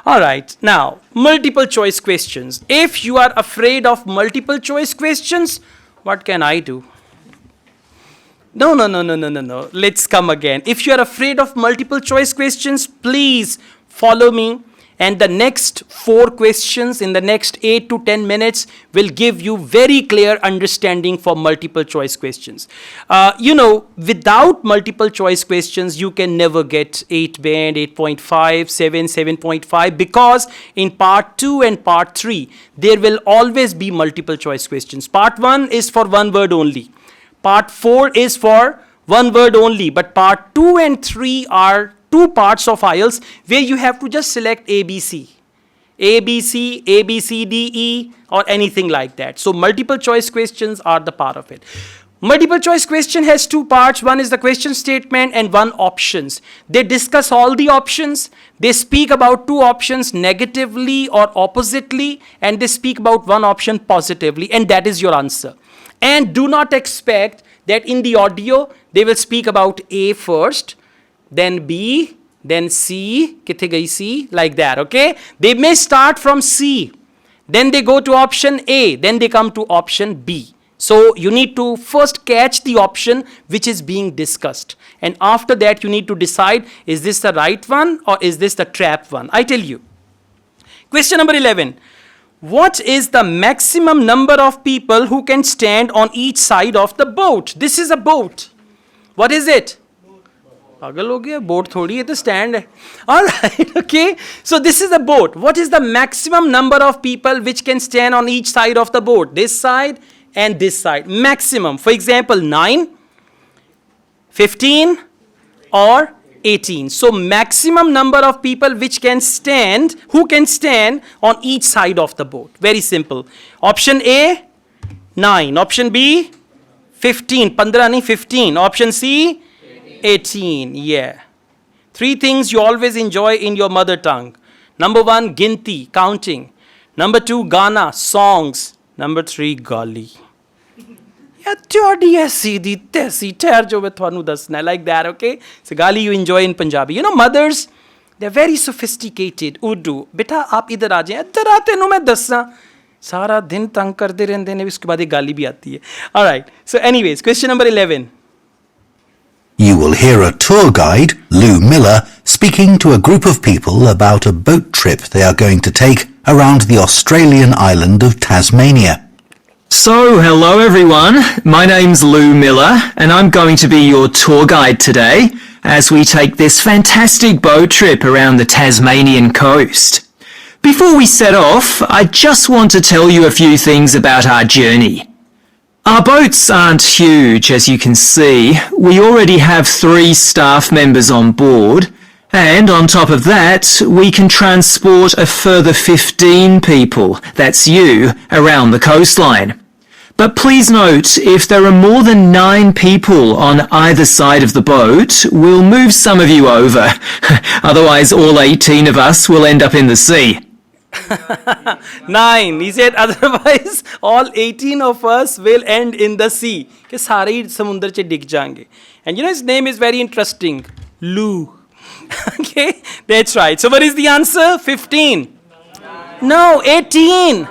All right, now, multiple choice questions. If you are afraid of multiple choice questions, what can I do? No. Let's come again. If you are afraid of multiple choice questions, please follow me. And the next 4 questions in the next 8 to 10 minutes will give you very clear understanding for multiple choice questions. Without multiple choice questions, you can never get 8 band, 8.5, 7, 7.5, because in part 2 and part 3, there will always be multiple choice questions. Part 1 is for one word only. Part 4 is for one word only, but part 2 and 3 are 2 parts of IELTS where you have to just select A, B, C, D, E, or anything like that. So multiple choice questions are the part of it. Multiple choice question has 2 parts. One is the question statement and 1 options. They discuss all the options. They speak about 2 options negatively or oppositely, and they speak about 1 option positively, and that is your answer. And do not expect that in the audio, they will speak about A first, then B, then C, kithe gayi C, like that, okay? They may start from C, then they go to option A, then they come to option B. So you need to first catch the option which is being discussed. And after that, you need to decide, is this the right one or is this the trap one? I tell you. Question number 11. What is the maximum number of people who can stand on each side of the boat? This is a boat. What is it? पागल हो गया, boat थोड़ी है तो stand है. All right, okay. So this is a boat. What is the maximum number of people which can stand on each side of the boat? This side and this side. Maximum. For example, 9, 15, or 18. So maximum number of people which can stand, who can stand on each side of the boat. Very simple. Option A, 9. Option B, 15. 15 nahi 15. Option C, 18. Yeah. 3 things you always enjoy in your mother tongue. Number 1, ginti, counting. Number 2, Gana, songs. Number 3, gali. Like that, okay? So gali you enjoy in Punjabi. You know, mothers, they're very sophisticated. Urdu. Beta, aap idhar aa jaye. Idhar aate nu main dassa. Sara din tang karde rehte hain, uske baad ek gali bhi aati hai. All right. So anyways, question number 11. You will hear a tour guide, Lou Miller, speaking to a group of people about a boat trip they are going to take around the Australian island of Tasmania. So, hello everyone, my name's Lou Miller and I'm going to be your tour guide today as we take this fantastic boat trip around the Tasmanian coast. Before we set off, I just want to tell you a few things about our journey. Our boats aren't huge, as you can see. We already have 3 staff members on board, and on top of that, we can transport a further 15 people, that's you, around the coastline. But please note, if there are more than 9 people on either side of the boat, we'll move some of you over. Otherwise, all 18 of us will end up in the sea. 9. He said, otherwise, all 18 of us will end in the sea. Ke sare hi samundar che dig jaenge. And you know, his name is very interesting. Lou. Okay, that's right. So what is the answer? 15. No, 18.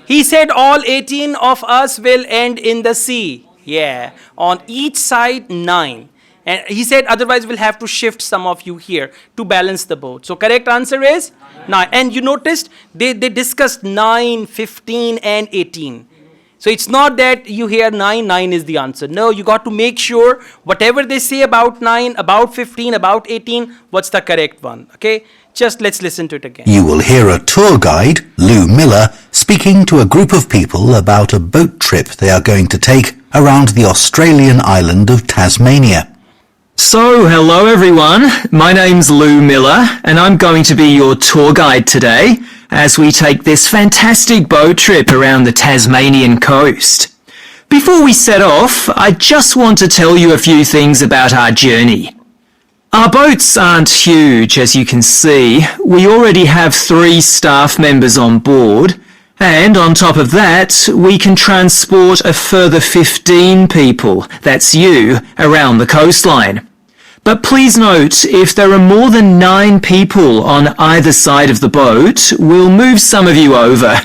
He said all 18 of us will end in the sea. Yeah. On each side, 9. And he said otherwise we'll have to shift some of you here to balance the boat. So correct answer is 9. And you noticed they discussed 9, 15 and 18. So it's not that you hear 9 is the answer. No, you got to make sure whatever they say about 9, about 15, about 18, what's the correct one. Okay? Just let's listen to it again. You will hear a tour guide, Lou Miller, speaking to a group of people about a boat trip they are going to take around the Australian island of Tasmania. So, hello everyone, my name's Lou Miller and I'm going to be your tour guide today as we take this fantastic boat trip around the Tasmanian coast. Before we set off, I just want to tell you a few things about our journey. Our boats aren't huge, as you can see. We already have 3 staff members on board, and on top of that, we can transport a further 15 people, that's you, around the coastline. But please note, if there are more than 9 people on either side of the boat, we'll move some of you over.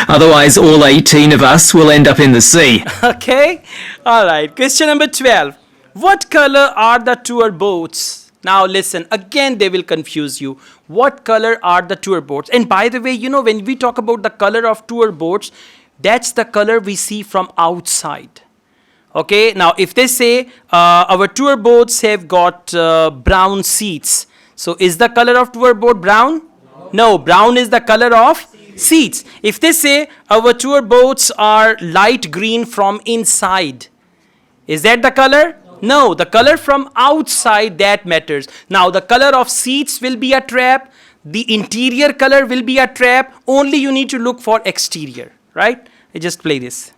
Otherwise, all 18 of us will end up in the sea. Okay, all right. Question number 12. What color are the tour boats? Now listen, again they will confuse you. What color are the tour boats? And by the way, you know, when we talk about the color of tour boats, that's the color we see from outside. Okay, now if they say our tour boats have got brown seats, so is the color of tour boat brown? No, brown is the color of seats. If they say our tour boats are light green from inside, is that the color? No, the color from outside that matters. Now the color of seats will be a trap, the interior color will be a trap, only you need to look for exterior, right? I just play this.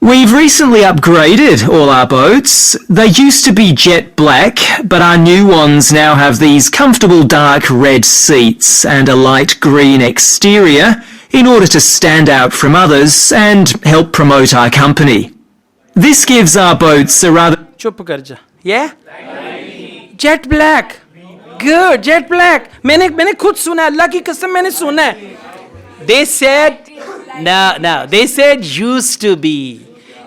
We've recently upgraded all our boats. They used to be jet black, but our new ones now have these comfortable dark red seats and a light green exterior in order to stand out from others and help promote our company. This gives our boats a rather... चुप कर जा. Yeah? Jet black. Good, jet black. मैंने खुद सुना, अल्लाह की कसम मैंने सुना है. They said, no, they said used to be.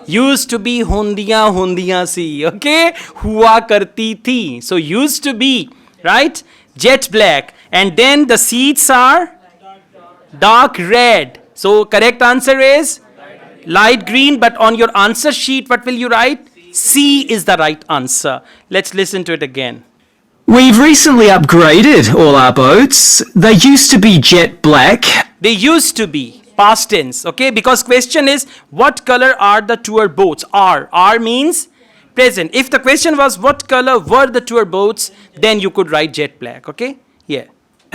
Used to be hundiyan si, okay? Hua karti thi. So used to be, right? Jet black. And then the seats are dark red. So correct answer is light green, but on your answer sheet, what will you write? C is the right answer. Let's listen to it again. We've recently upgraded all our boats. They used to be jet black. They used to be. Past tense, okay? Because question is, what color are the tour boats? R means present. If the question was, what color were the tour boats? Then you could write jet black, okay? Yeah.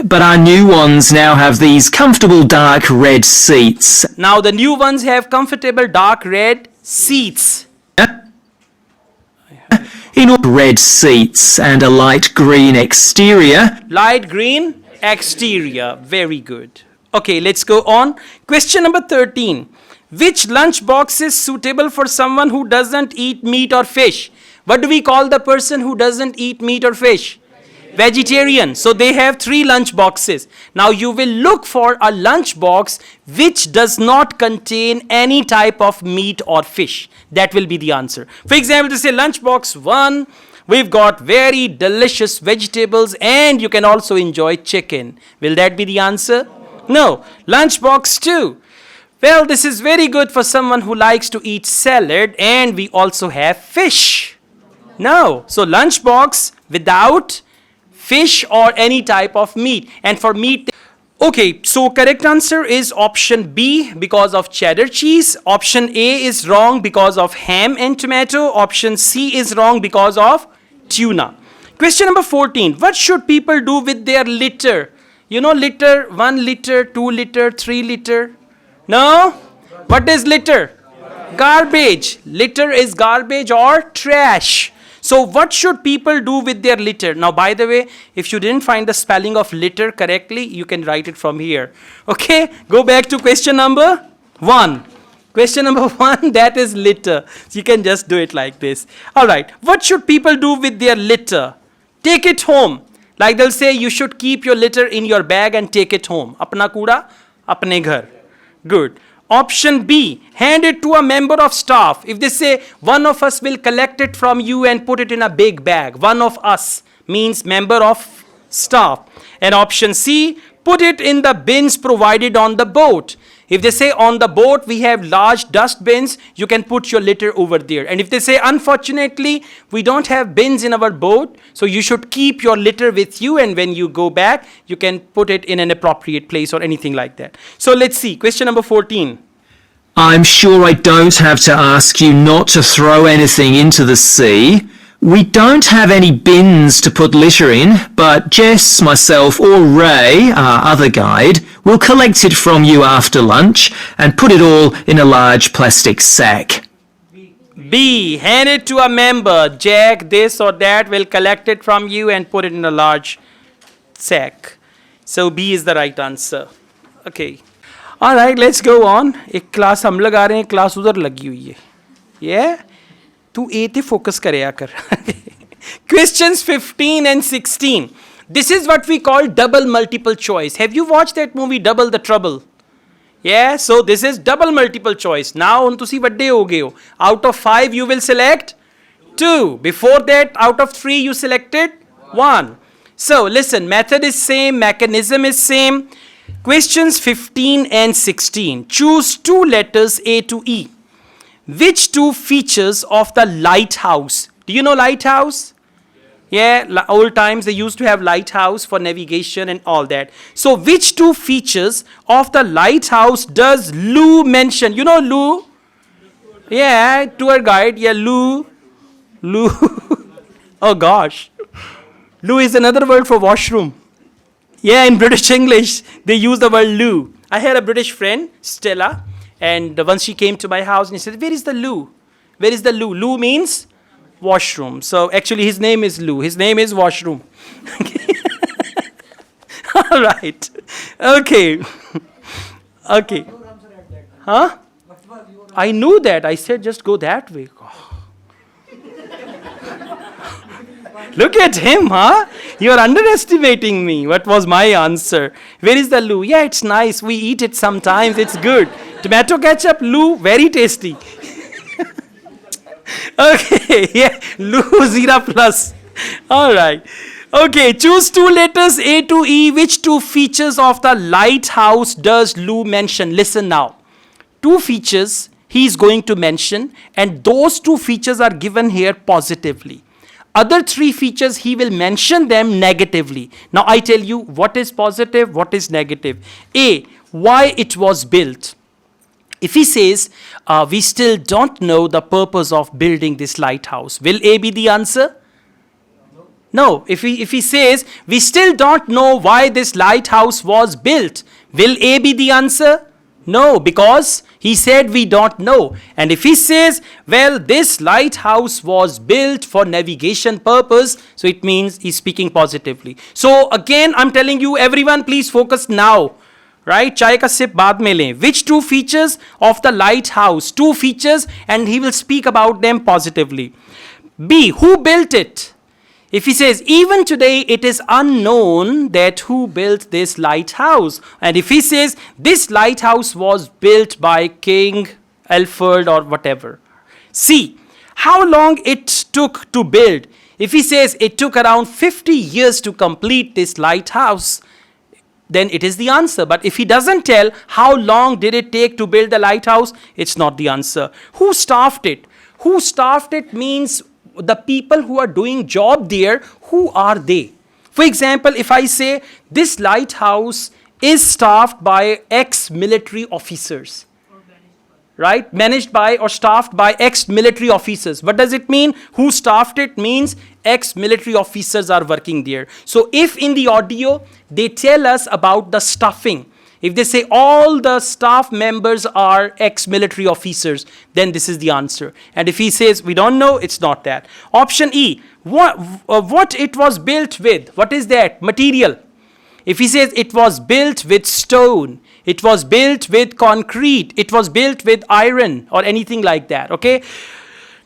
But our new ones now have these comfortable dark red seats. Now the new ones have comfortable dark red seats. In red seats and a light green exterior. Light green exterior. Very good. Okay, let's go on. Question number 13. Which lunch box is suitable for someone who doesn't eat meat or fish? What do we call the person who doesn't eat meat or fish? Vegetarian. So they have 3 lunch boxes. Now you will look for a lunch box which does not contain any type of meat or fish. That will be the answer. For example, to say lunch box 1, we've got very delicious vegetables and you can also enjoy chicken. Will that be the answer? No. Lunchbox 2. Well, this is very good for someone who likes to eat salad and we also have fish. No. So lunchbox without fish or any type of meat. And for meat, okay, so correct answer is option B because of cheddar cheese. Option A is wrong because of ham and tomato. Option C is wrong because of tuna. Question number 14. What should people do with their litter? You know litter, 1 liter, 2 liter, 3 liter. No? What is litter? Garbage. Litter is garbage or trash. So what should people do with their litter? Now, by the way, if you didn't find the spelling of litter correctly, you can write it from here. Okay? Go back to question number 1. Question number 1, that is litter. So you can just do it like this. All right. What should people do with their litter? Take it home. Like they'll say, you should keep your litter in your bag and take it home. Apna kuda, apne ghar. Good. Option B, hand it to a member of staff. If they say, one of us will collect it from you and put it in a big bag. One of us means member of staff. And option C, put it in the bins provided on the boat. If they say on the boat we have large dust bins, you can put your litter over there. And if they say unfortunately we don't have bins in our boat, so you should keep your litter with you and when you go back, you can put it in an appropriate place or anything like that. So let's see, question number 14. I'm sure I don't have to ask you not to throw anything into the sea. We don't have any bins to put litter in, but Jess, myself or Ray, our other guide, will collect it from you after lunch and put it all in a large plastic sack. B, hand it to a member. Jack, this or that will collect it from you and put it in a large sack. So B is the right answer. Okay. All right, let's go on. एक class हम लगा रहे हैं, class उधर लगी हुई है. Yeah? तू ए ते फोकस करे कर. Questions 15 and 16. This is what we call double multiple choice. Have you watched that movie Double the Trouble? Yeah, so this is double multiple choice. Now on to see what day ho gaye ho. Out of 5 you will select 2. Before that, out of 3 you selected 1. So listen, method is same, mechanism is same. Questions 15 and 16. Choose 2 letters A to E. Which 2 features of the lighthouse? Do you know lighthouse? Yeah, old times they used to have lighthouse for navigation and all that. So which 2 features of the lighthouse does Lou mention? You know Lou? Yeah, tour guide. Yeah, Lou. Oh gosh. Loo is another word for washroom. Yeah, in British English, they use the word loo. I had a British friend, Stella, and once she came to my house and he said, where is the loo? Where is the loo? Loo means washroom. So actually his name is Lou. His name is washroom. All right. Okay. Okay. Huh? I knew that. I said just go that way. Look at him, huh? You are underestimating me. What was my answer? Where is the loo? Yeah, it's nice. We eat it sometimes. It's good. Tomato ketchup, loo, very tasty. Okay, yeah, loo, Zira plus. All right. Okay, choose 2 letters A to E. Which 2 features of the lighthouse does Lou mention? Listen now. 2 features he is going to mention, and those 2 features are given here positively. Other 3 features he will mention them negatively. Now I tell you what is positive, what is negative. A, why it was built. If he says, we still don't know the purpose of building this lighthouse, will A be the answer? No. If he says, we still don't know why this lighthouse was built, will A be the answer? No, because he said we don't know. And if he says, well, this lighthouse was built for navigation purpose, so it means he's speaking positively. So again, I'm telling you, everyone, please focus now. Right? Chai ka sip baad mein lein. Which 2 features of the lighthouse? 2 features, and he will speak about them positively. B, who built it? If he says, even today it is unknown that who built this lighthouse. And if he says, this lighthouse was built by King Alfred or whatever. C, how long it took to build. If he says it took around 50 years to complete this lighthouse, then it is the answer. But if he doesn't tell how long did it take to build the lighthouse, it's not the answer. Who staffed it? Who staffed it means the people who are doing job there, who are they? For example, if I say this lighthouse is staffed by ex-military officers, right? Managed by or staffed by ex-military officers. What does it mean? Who staffed it means ex-military officers are working there. So if in the audio they tell us about the staffing, if they say all the staff members are ex-military officers, then this is the answer. And if he says we don't know, it's not that. Option E, what it was built with. What is that? Material. If he says it was built with stone, it was built with concrete, it was built with iron or anything like that, okay?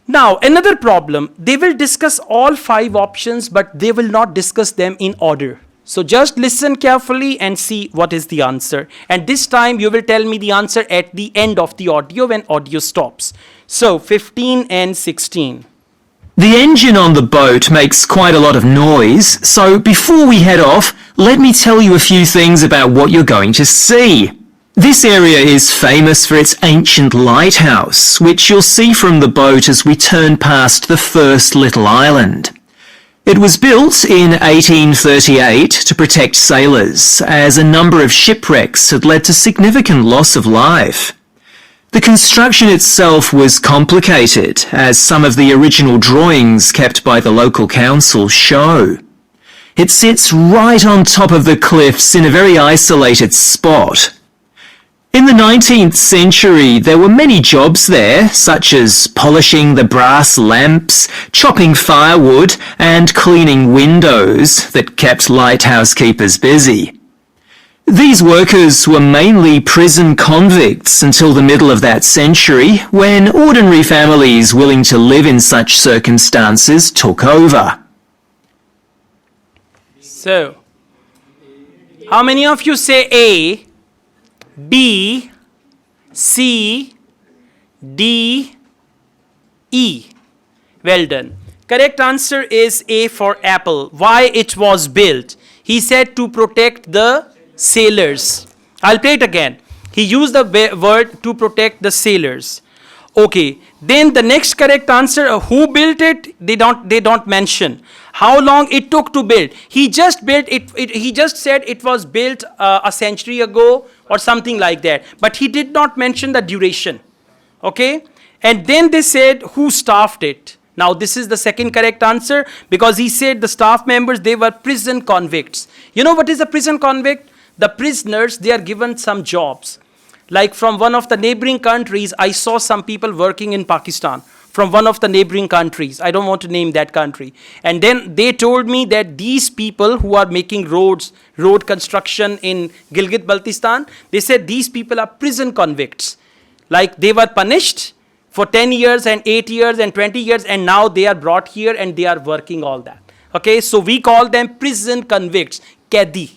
Now, another problem, they will discuss all 5 options, but they will not discuss them in order. So just listen carefully and see what is the answer. And this time you will tell me the answer at the end of the audio when audio stops. So 15 and 16. The engine on the boat makes quite a lot of noise, so before we head off, let me tell you a few things about what you're going to see. This area is famous for its ancient lighthouse, which you'll see from the boat as we turn past the first little island. It was built in 1838 to protect sailors, as a number of shipwrecks had led to significant loss of life. The construction itself was complicated, as some of the original drawings kept by the local council show. It sits right on top of the cliffs in a very isolated spot. In the 19th century, there were many jobs there, such as polishing the brass lamps, chopping firewood, and cleaning windows that kept lighthouse keepers busy. These workers were mainly prison convicts until the middle of that century, when ordinary families willing to live in such circumstances took over. So, how many of you say A, B, C, D, E? Well done. Correct answer is A for apple. Why it was built? He said to protect the sailors. I'll play it again. He used the word to protect the sailors. Okay, then the next correct answer, who built it? They don't mention. How long it took to build? He just built it. He just said it was built a century ago or something like that. But he did not mention the duration. Okay, and then they said who staffed it. Now this is the second correct answer because he said the staff members, they were prison convicts. You know what is a prison convict? The prisoners, they are given some jobs. Like from one of the neighboring countries, I saw some people working in Pakistan. From one of the neighboring countries. I don't want to name that country. And then they told me that these people who are making roads, road construction in Gilgit-Baltistan, they said these people are prison convicts. Like they were punished for 10 years and 8 years and 20 years and now they are brought here and they are working all that. Okay, so we call them prison convicts, Kedi.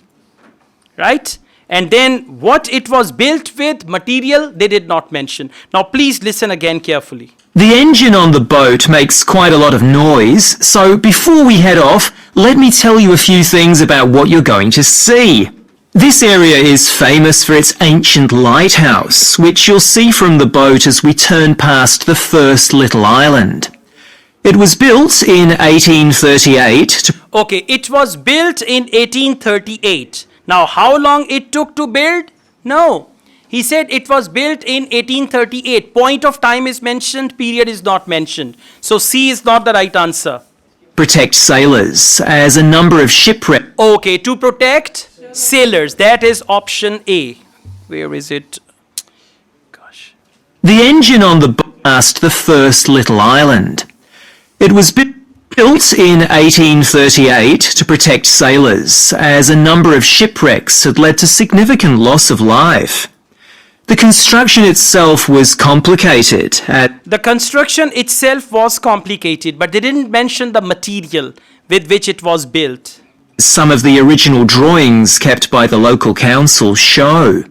Right? And then what it was built with, material, they did not mention. Now please listen again carefully. The engine on the boat makes quite a lot of noise, so before we head off, let me tell you a few things about what you're going to see. This area is famous for its ancient lighthouse, which you'll see from the boat as we turn past the first little island. It was built in 1838 to... Okay, it was built in 1838. Now, how long it took to build? No. He said it was built in 1838. Point of time is mentioned, period is not mentioned. So C is not the right answer. protect sailors, as a number of shipwrecks... Okay, to protect sailors. That is option A. Where is it? Gosh. The engine on the boat passed the first little island. It was built in 1838 to protect sailors, as a number of shipwrecks had led to significant loss of life. The construction itself was complicated. The construction itself was complicated, but they didn't mention the material with which it was built. Some of the original drawings kept by the local council show.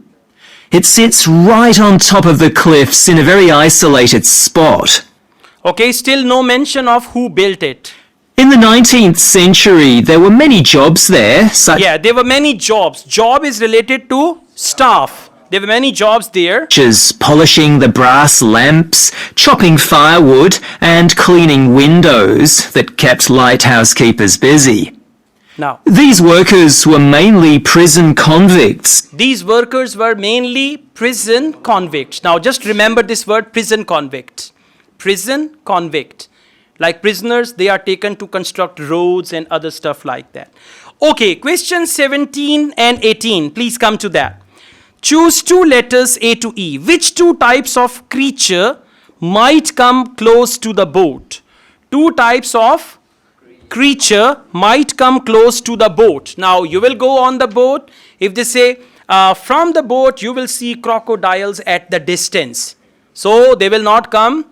It sits right on top of the cliffs in a very isolated spot. Okay, still no mention of who built it. In the 19th century, there were many jobs there, Yeah, there were many jobs. Job is related to staff. There were many jobs there. such as polishing the brass lamps, chopping firewood, and cleaning windows that kept lighthouse keepers busy. Now, These workers were mainly prison convicts. these workers were mainly prison convicts. Now, just remember this word prison convict. Prison convict. Like prisoners, they are taken to construct roads and other stuff like that. Okay, questions 17 and 18. Please come to that. Choose two letters A to E. Which two types of creature might come close to the boat? Two types of creature might come close to the boat. Now, you will go on the boat. If they say, from the boat, you will see crocodiles at the distance. So, they will not come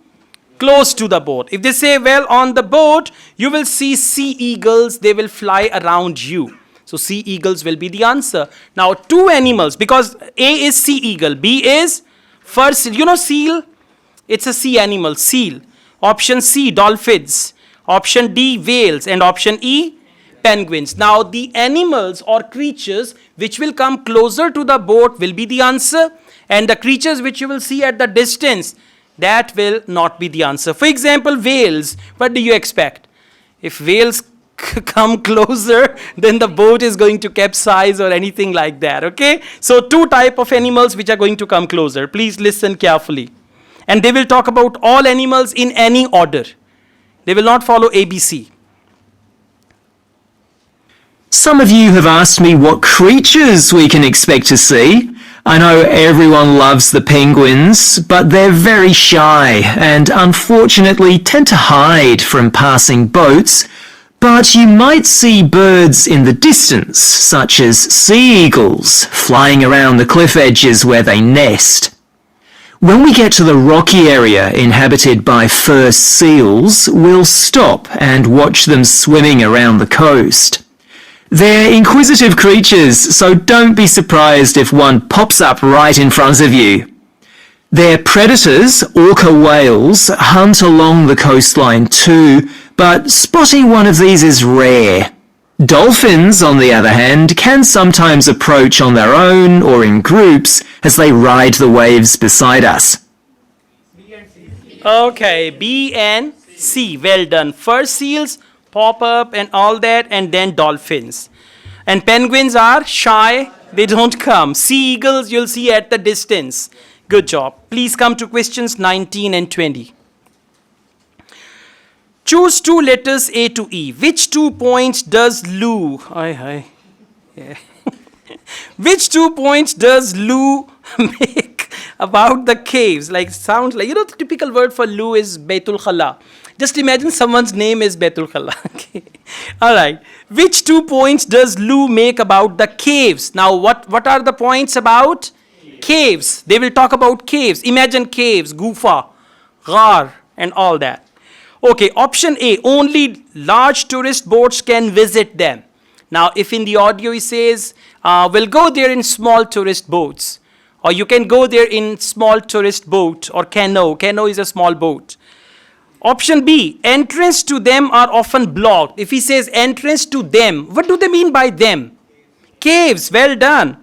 close to the boat. If they say, well, on the boat, you will see sea eagles. They will fly around you. So, sea eagles will be the answer. Now, two animals, because A is sea eagle, B is first, you know seal? It's a sea animal, seal. Option C, dolphins. Option D, whales. And option E, penguins. Now, the animals or creatures which will come closer to the boat will be the answer. And the creatures which you will see at the distance, that will not be the answer. For example, whales. What do you expect? If whales come closer, then the boat is going to capsize or anything like that, okay? So, two type of animals which are going to come closer. Please listen carefully. And they will talk about all animals in any order. They will not follow ABC. Some of you have asked me what creatures we can expect to see. I know everyone loves the penguins, but they're very shy and unfortunately tend to hide from passing boats. But you might see birds in the distance, such as sea eagles, flying around the cliff edges where they nest. When we get to the rocky area inhabited by fur seals, we'll stop and watch them swimming around the coast. They're inquisitive creatures, so don't be surprised if one pops up right in front of you. Their predators, orca whales, hunt along the coastline too, but spotting one of these is rare. Dolphins, on the other hand, can sometimes approach on their own or in groups as they ride the waves beside us. Okay, B and C, well done. First seals pop up and all that, and then dolphins. And penguins are shy, they don't come. Sea eagles you'll see at the distance. Good job. Please come to questions 19 and 20. Choose two letters A to E. Which 2 points does Lou? Yeah. Which 2 points does Lou make about the caves? Like sounds like, the typical word for Lou is Baitul Khala. Just imagine someone's name is Baitul Khala. Okay. All right. Which 2 points does Lou make about the caves? Now, what are the points about? Caves. They will talk about caves. Imagine caves, gufa, ghar, and all that. Okay, option A, only large tourist boats can visit them. Now, if in the audio he says, we'll go there in small tourist boats, or you can go there in small tourist boat, or canoe. Canoe is a small boat. Option B, entrance to them are often blocked. If he says entrance to them, what do they mean by them? Caves, well done.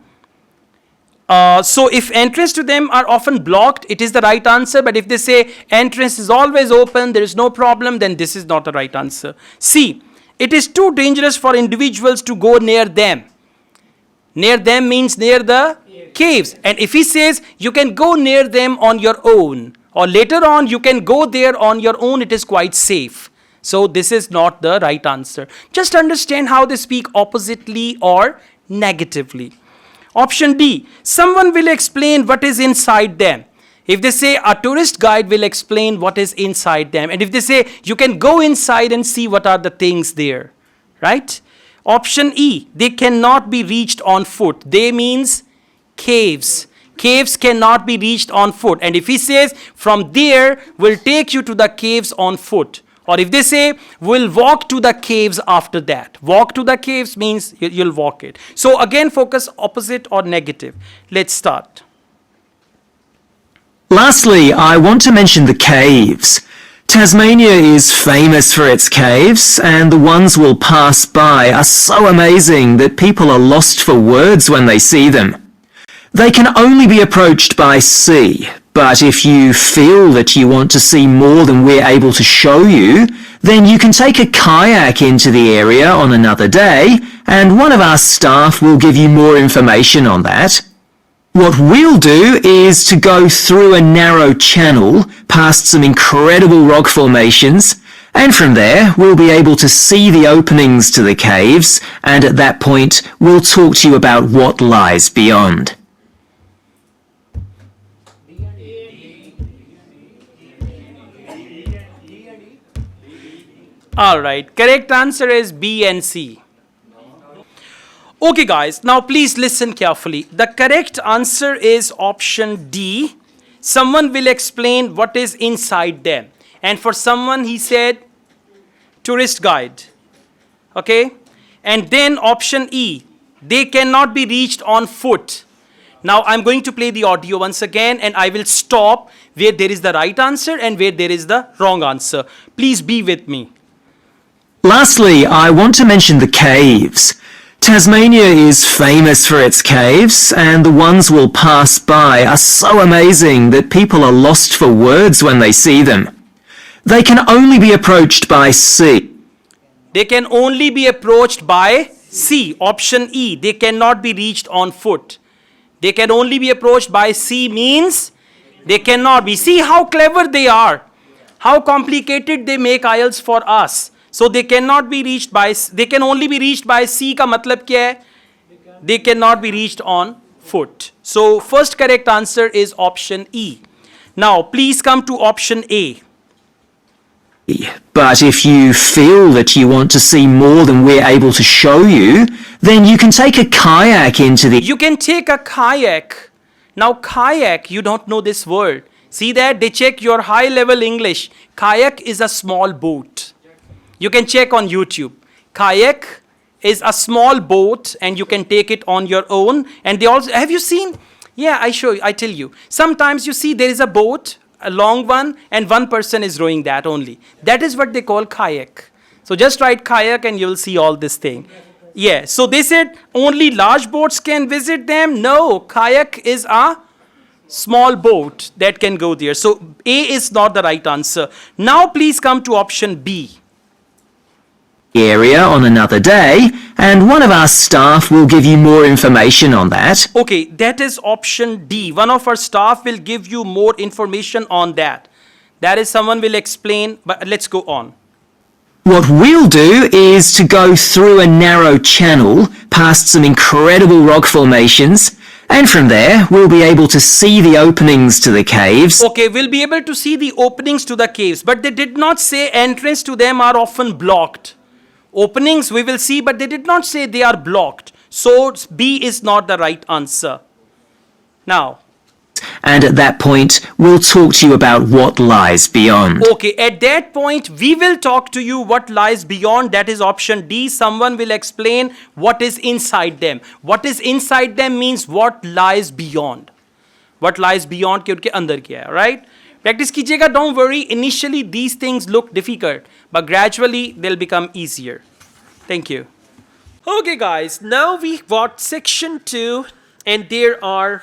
So if entrance to them are often blocked, it is the right answer. But if they say entrance is always open, there is no problem, then this is not the right answer. C, it is too dangerous for individuals to go near them. Near them means near the caves. And if he says you can go near them on your own, or later on you can go there on your own, it is quite safe. So this is not the right answer. Just understand how they speak oppositely or negatively. Option D, someone will explain what is inside them. If they say a tourist guide will explain what is inside them. And if they say you can go inside and see what are the things there, right? Option E, they cannot be reached on foot. They means caves. Caves cannot be reached on foot. And if he says from there we'll take you to the caves on foot. Or if they say, we'll walk to the caves after that. Walk to the caves means you'll walk it. So again, focus opposite or negative. Let's start. Lastly, I want to mention the caves. Tasmania is famous for its caves, and the ones we'll pass by are so amazing that people are lost for words when they see them. They can only be approached by sea, but if you feel that you want to see more than we're able to show you, then you can take a kayak into the area on another day, and one of our staff will give you more information on that. What we'll do is to go through a narrow channel past some incredible rock formations, and from there we'll be able to see the openings to the caves, and at that point we'll talk to you about what lies beyond. Alright, correct answer is B and C. Okay guys, now please listen carefully. The correct answer is option D. Someone will explain what is inside them. And for someone he said tourist guide. Okay? And then option E, they cannot be reached on foot. Now I'm going to play the audio once again and I will stop where there is the right answer and where there is the wrong answer. Please be with me. Lastly, I want to mention the caves. Tasmania is famous for its caves, and the ones we'll pass by are so amazing that people are lost for words when they see them. They can only be approached by sea. They can only be approached by sea. Option E, they cannot be reached on foot. They can only be approached by sea means they cannot be. See how clever they are. How complicated they make IELTS for us. So they cannot be reached by, they can only be reached by sea का मतलब क्या है? They cannot be reached on foot. So first correct answer is option E. Now please come to option A. But if you feel that you want to see more than we're able to show you, then you can take a kayak into the... You can take a kayak. Now kayak, you don't know this word. See that? They check your high level English. Kayak is a small boat. You can check on YouTube. Kayak is a small boat and you can take it on your own. And they also, have you seen? Yeah, I tell you. Sometimes you see there is a boat, a long one, and one person is rowing that only. That is what they call kayak. So just write kayak and you'll see all this thing. Yeah, so they said only large boats can visit them. No, kayak is a small boat that can go there. So A is not the right answer. Now please come to option B. Area on another day, and one of our staff will give you more information on that. Okay, that is option D. One of our staff will give you more information on that. That is, someone will explain, but let's go on. What we'll do is to go through a narrow channel past some incredible rock formations, and from there we'll be able to see the openings to the caves. Okay, we'll be able to see the openings to the caves, but they did not say entrance to them are often blocked. Openings we will see, but they did not say they are blocked. So B is not the right answer. Now, And at that point, we'll talk to you about what lies beyond. okay, at that point, we will talk to you what lies beyond. That is option D. Someone will explain what is inside them. What is inside them means what lies beyond. What lies beyond के उनके अंदर क्या है, right? Practice कीजिएगा, don't worry. Initially, these things look difficult, but gradually, they'll become easier. Thank you. Okay, guys, now we got section 2, and there are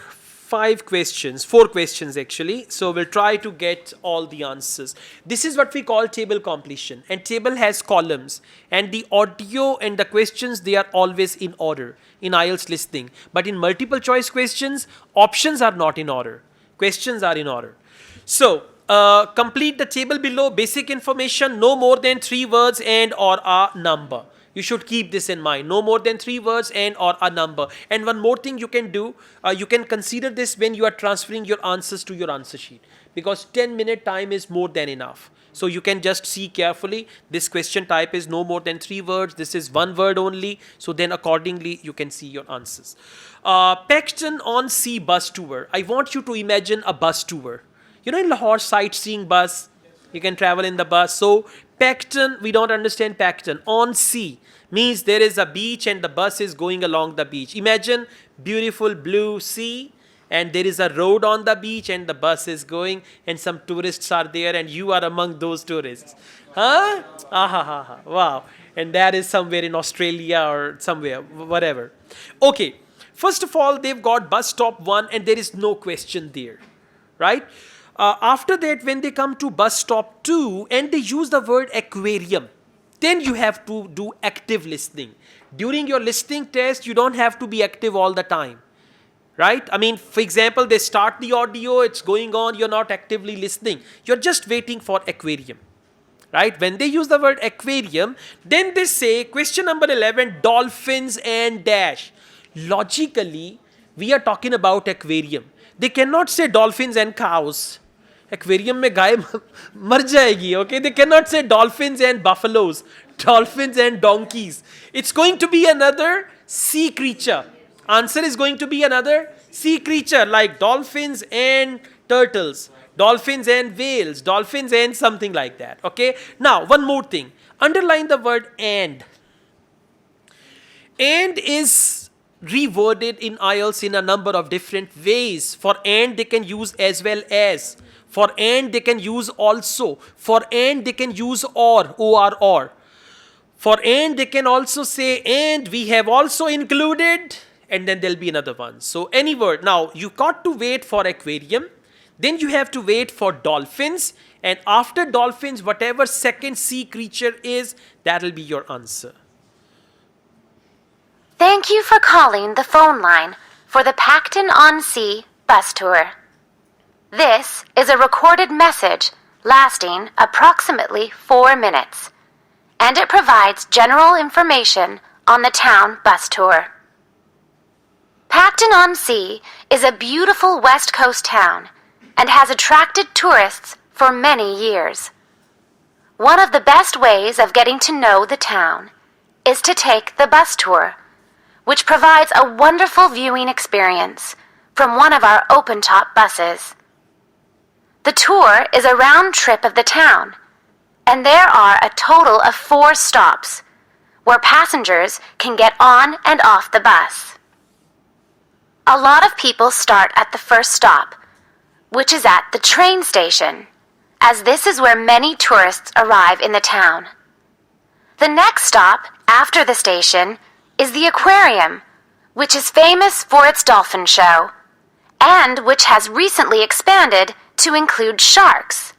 4 questions actually. So we'll try to get all the answers. This is what we call table completion, and table has columns, and the audio and the questions, they are always in order in IELTS listening. But in multiple choice questions, options are not in order. Questions are in order. So complete the table below. Basic information, no more than 3 words and or a number. You should keep this in mind. No more than 3 words and or a number. And one more thing you can do, you can consider this when you are transferring your answers to your answer sheet, because 10-minute time is more than enough. So you can just see carefully. This question type is no more than 3 words. This is 1 word only. So then accordingly you can see your answers. Paxton on Sea bus tour. I want you to imagine a bus tour. You know, in Lahore, sightseeing bus, you can travel in the bus. So Paxton, we don't understand Paxton. On sea means there is a beach and the bus is going along the beach. Imagine beautiful blue sea, and there is a road on the beach and the bus is going, and some tourists are there and you are among those tourists. Huh? Wow. And that is somewhere in Australia or somewhere, whatever. Okay. First of all, they've got bus stop 1 and there is no question there. Right? After that, when they come to bus stop 2 and they use the word aquarium, then you have to do active listening. During your listening test, you don't have to be active all the time. Right? I mean, for example, they start the audio, it's going on, you're not actively listening. You're just waiting for aquarium. Right? When they use the word aquarium, then they say, question number 11, dolphins and dash. Logically, we are talking about aquarium. They cannot say dolphins and cows. Aquarium में गाय मर जाएगी, okay? They cannot say dolphins and buffaloes, dolphins and donkeys. It's going to be another sea creature. Answer is going to be another sea creature like dolphins and turtles, dolphins and whales, dolphins and something like that, okay? Now, one more thing. Underline the word and. And is reworded in IELTS in a number of different ways. For and, they can use as well as. For and, they can use also. For and, they can use or, or. For and, they can also say and we have also included, and then there'll be another one. So any word. Now, you got to wait for aquarium. Then you have to wait for dolphins. And after dolphins, whatever second sea creature is, that'll be your answer. Thank you for calling the phone line for the Paxton-on-Sea bus tour. This is a recorded message lasting approximately 4 minutes, and it provides general information on the town bus tour. Paxton-on-Sea is a beautiful West Coast town and has attracted tourists for many years. One of the best ways of getting to know the town is to take the bus tour, which provides a wonderful viewing experience from one of our open-top buses. The tour is a round trip of the town, and there are a total of 4 stops, where passengers can get on and off the bus. A lot of people start at the first stop, which is at the train station, as this is where many tourists arrive in the town. The next stop after the station is the aquarium, which is famous for its dolphin show, and which has recently expanded to include sharks.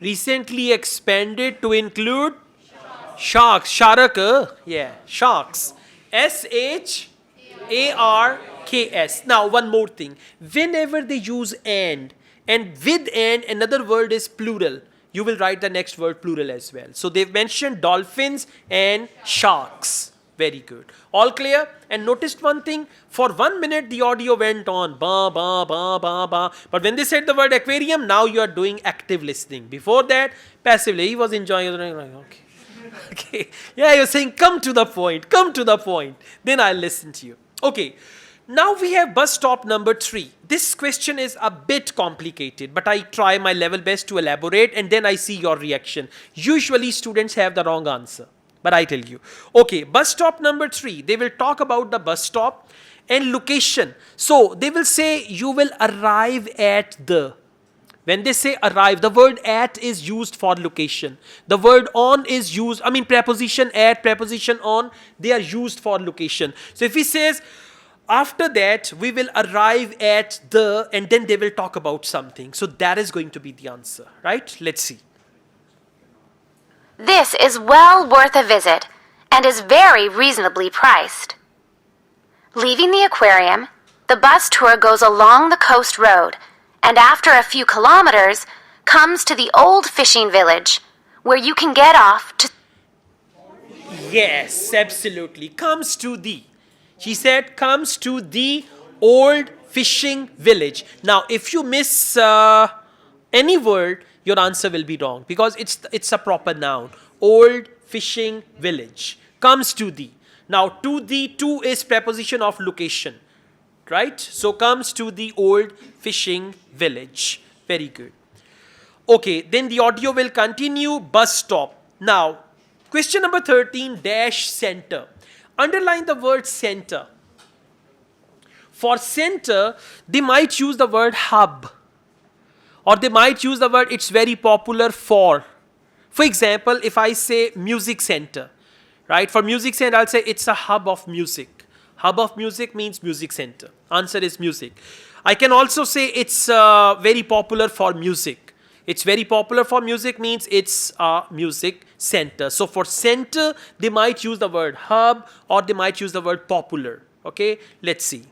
Recently expanded to include sharks. Shark, yeah, sharks. SHARKS. Now, one more thing. Whenever they use and with and another word is plural, you will write the next word plural as well. So they've mentioned dolphins and sharks. Very good. All clear? And noticed one thing, for 1 minute the audio went on, ba, ba, ba, ba, ba. But when they said the word aquarium, now you are doing active listening. Before that, passively, he was enjoying it. Okay. Okay. Yeah, you're saying, come to the point, come to the point. Then I'll listen to you. Okay. Now we have bus stop number 3. This question is a bit complicated, but I try my level best to elaborate and then I see your reaction. Usually students have the wrong answer. But I tell you. Okay, bus stop number 3. They will talk about the bus stop and location. So they will say you will arrive at the. When they say arrive, the word at is used for location. The word on is used, preposition at, preposition on, they are used for location. So if he says, after that, we will arrive at the, and then they will talk about something. So that is going to be the answer, right? Let's see. This is well worth a visit and is very reasonably priced. Leaving the aquarium, the bus tour goes along the coast road and after a few kilometers comes to the old fishing village where you can get off to... Yes, absolutely. Comes to the. She said comes to the old fishing village. Now, if you miss any word, your answer will be wrong because it's a proper noun. Old fishing village. Comes to the. Now, to the, to is preposition of location. Right? So, comes to the old fishing village. Very good. Okay, then the audio will continue. Bus stop. Now, question number 13, dash center. Underline the word center. For center, they might use the word hub. Or they might use the word it's very popular for. For example, if I say music center, right? For music center, I'll say it's a hub of music. Hub of music means music center. Answer is music. I can also say it's very popular for music. It's very popular for music means it's a music center. So for center, they might use the word hub or they might use the word popular. Okay, let's see.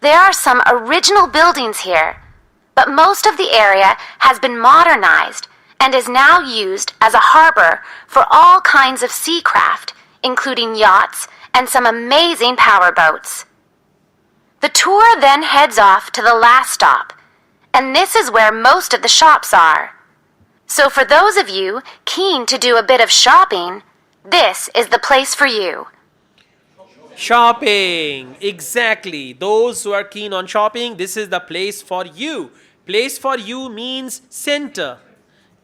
There are some original buildings here, but most of the area has been modernized and is now used as a harbor for all kinds of sea craft, including yachts and some amazing powerboats. The tour then heads off to the last stop, and this is where most of the shops are. So for those of you keen to do a bit of shopping, this is the place for you. Shopping, exactly. Those who are keen on shopping, this is the place for you. Place for you means center.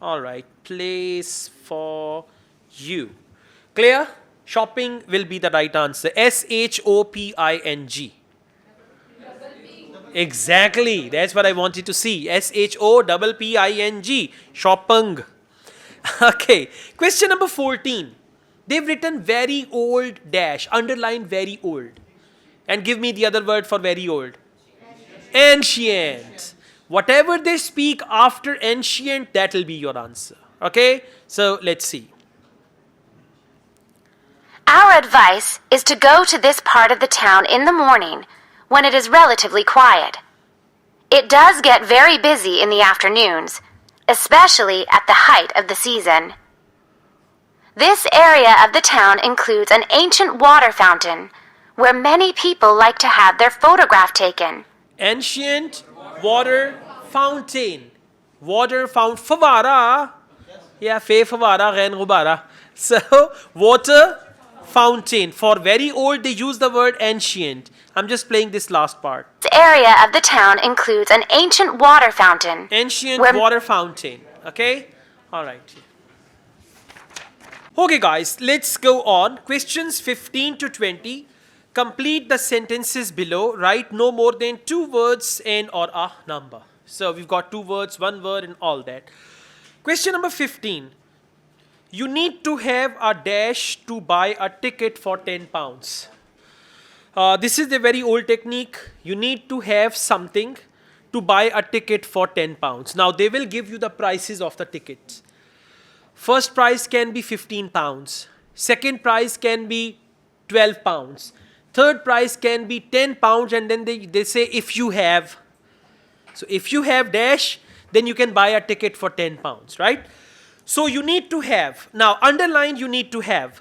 All right, place for you. Clear? Shopping will be the right answer. SHOPING. Exactly. That's what I wanted to see. SHOPPING. Shopping. Okay. Question number 14. They've written very old dash. Underline very old. And give me the other word for very old. Ancient. Whatever they speak after ancient, that will be your answer. Okay? So let's see. Our advice is to go to this part of the town in the morning when it is relatively quiet. It does get very busy in the afternoons, especially at the height of the season. This area of the town includes an ancient water fountain where many people like to have their photograph taken. Ancient water fountain. Water fountain. Favara. Yeah, favara, ghain gubara. So, water fountain. For very old, they use the word ancient. I'm just playing this last part. This area of the town includes an ancient water fountain. Ancient water fountain. Okay? All right. Okay, guys, let's go on. Questions 15 to 20. Complete the sentences below. Write no more than 2 words and or a number. So we've got 2 words, 1 word, and all that. Question number 15. You need to have a dash to buy a ticket for 10 pounds. This is a very old technique. You need to have something to buy a ticket for 10 pounds. Now they will give you the prices of the tickets. First price can be 15 pounds. Second price can be 12 pounds. Third price can be 10 pounds, and then they say if you have. So if you have dash, then you can buy a ticket for 10 pounds, right? So you need to have. Now underline you need to have.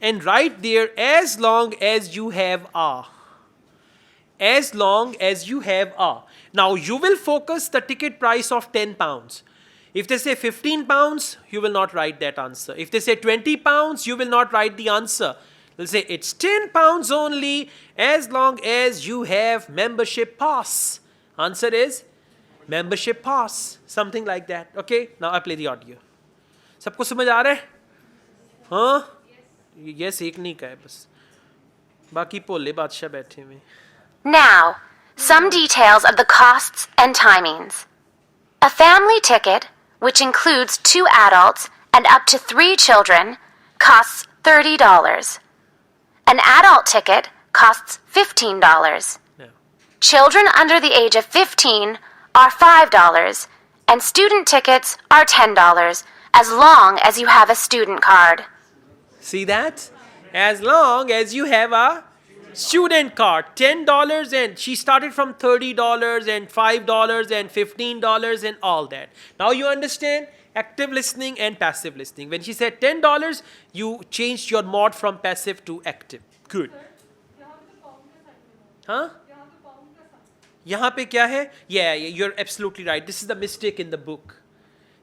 And write there as long as you have a. As long as you have a. Now you will focus the ticket price of 10 pounds. If they say 15 pounds, you will not write that answer. If they say 20 pounds, you will not write the answer. They'll say it's 10 pounds only as long as you have membership pass. Answer is membership pass. Something like that. Okay? Now I play the audio. सबको समझ आ रहा है? हाँ? Yes, एक नहीं का है बस. बाकी भोले बादशाह बैठे हुए. Now, some details of the costs and timings. A family ticket, which includes 2 adults and up to 3 children, costs $30. An adult ticket costs $15. No. Children under the age of 15 are $5, and student tickets are $10, as long as you have a student card. See that? As long as you have a student card, $10, and she started from $30 and $5 and $15 and all that. Now you understand active listening and passive listening. When she said $10, you changed your mode from passive to active. Good. Huh? यहाँ पे क्या है? Yeah, you're absolutely right. This is the mistake in the book.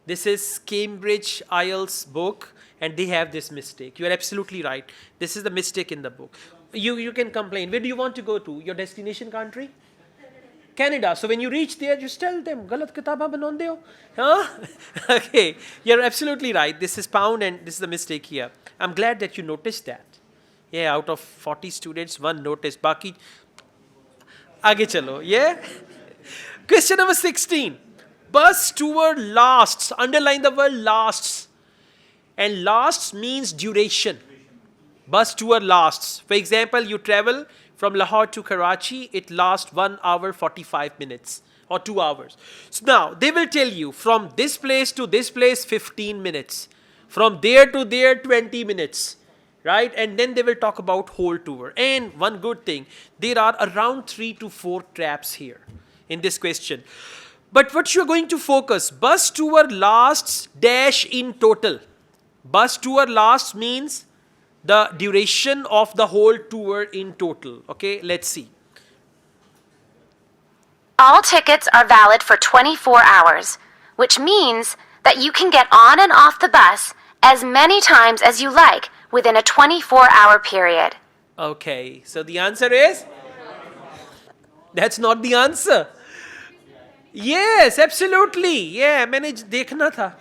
This is Cambridge IELTS book, and they have this mistake. You are absolutely right. This is the mistake in the book. You can complain. Where do you want to go to? Your destination country? Canada. So when you reach there, just tell them, galat kitaba banonde ho. Huh? Okay. You're absolutely right. This is pound, and this is the mistake here. I'm glad that you noticed that. Yeah, out of 40 students, 1 noticed. Baki, aage chalo. Yeah? Question number 16. Bus tour lasts. Underline the word lasts. And lasts means duration. Bus tour lasts. For example, you travel from Lahore to Karachi, it lasts 1 hour 45 minutes or 2 hours. So now they will tell you from this place to this place 15 minutes. From there to there 20 minutes. Right? And then they will talk about whole tour. And one good thing, there are around 3 to 4 traps here in this question. But what you are going to focus, bus tour lasts dash in total. Bus tour lasts means the duration of the whole tour in total. Okay, let's see. All tickets are valid for 24 hours, which means that you can get on and off the bus as many times as you like within a 24-hour period. Okay, so the answer is? That's not the answer. Yes, absolutely. Yeah, मैंने देखना था.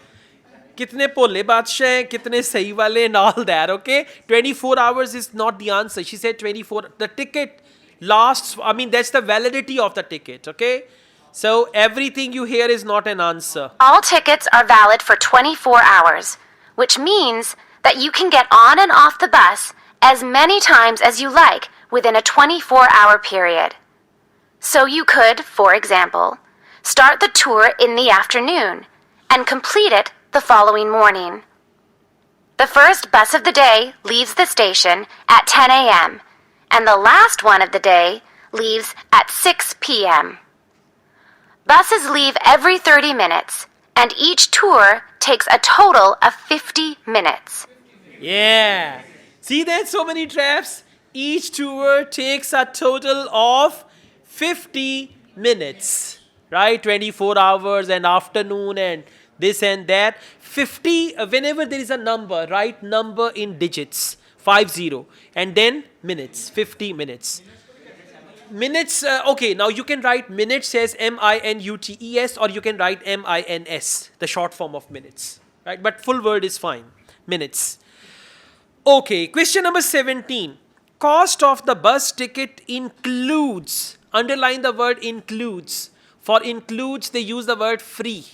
कितने पोले बादशाह हैं, कितने सही वाले and all that, okay? 24 hours is not the answer. She said 24. The ticket lasts, I mean, that's the validity of the ticket, okay? So everything you hear is not an answer. All tickets are valid for 24 hours, which means that you can get on and off the bus as many times as you like within a 24-hour period. So you could, for example, start the tour in the afternoon and complete it the following morning. The first bus of the day leaves the station at 10 a.m. and the last one of the day leaves at 6 p.m. Buses leave every 30 minutes, and each tour takes a total of 50 minutes. Yeah. See that? So many traps. Each tour takes a total of 50 minutes. Right? 24 hours and afternoon and this and that. 50, whenever there is a number, write number in digits. 50. And then minutes. 50 minutes. Minutes, okay, now you can write minutes as M-I-N-U-T-E-S, or you can write M-I-N-S, the short form of minutes, right? But full word is fine, minutes. Okay, question number 17. Cost of the bus ticket includes, underline the word includes. For includes, they use the word free.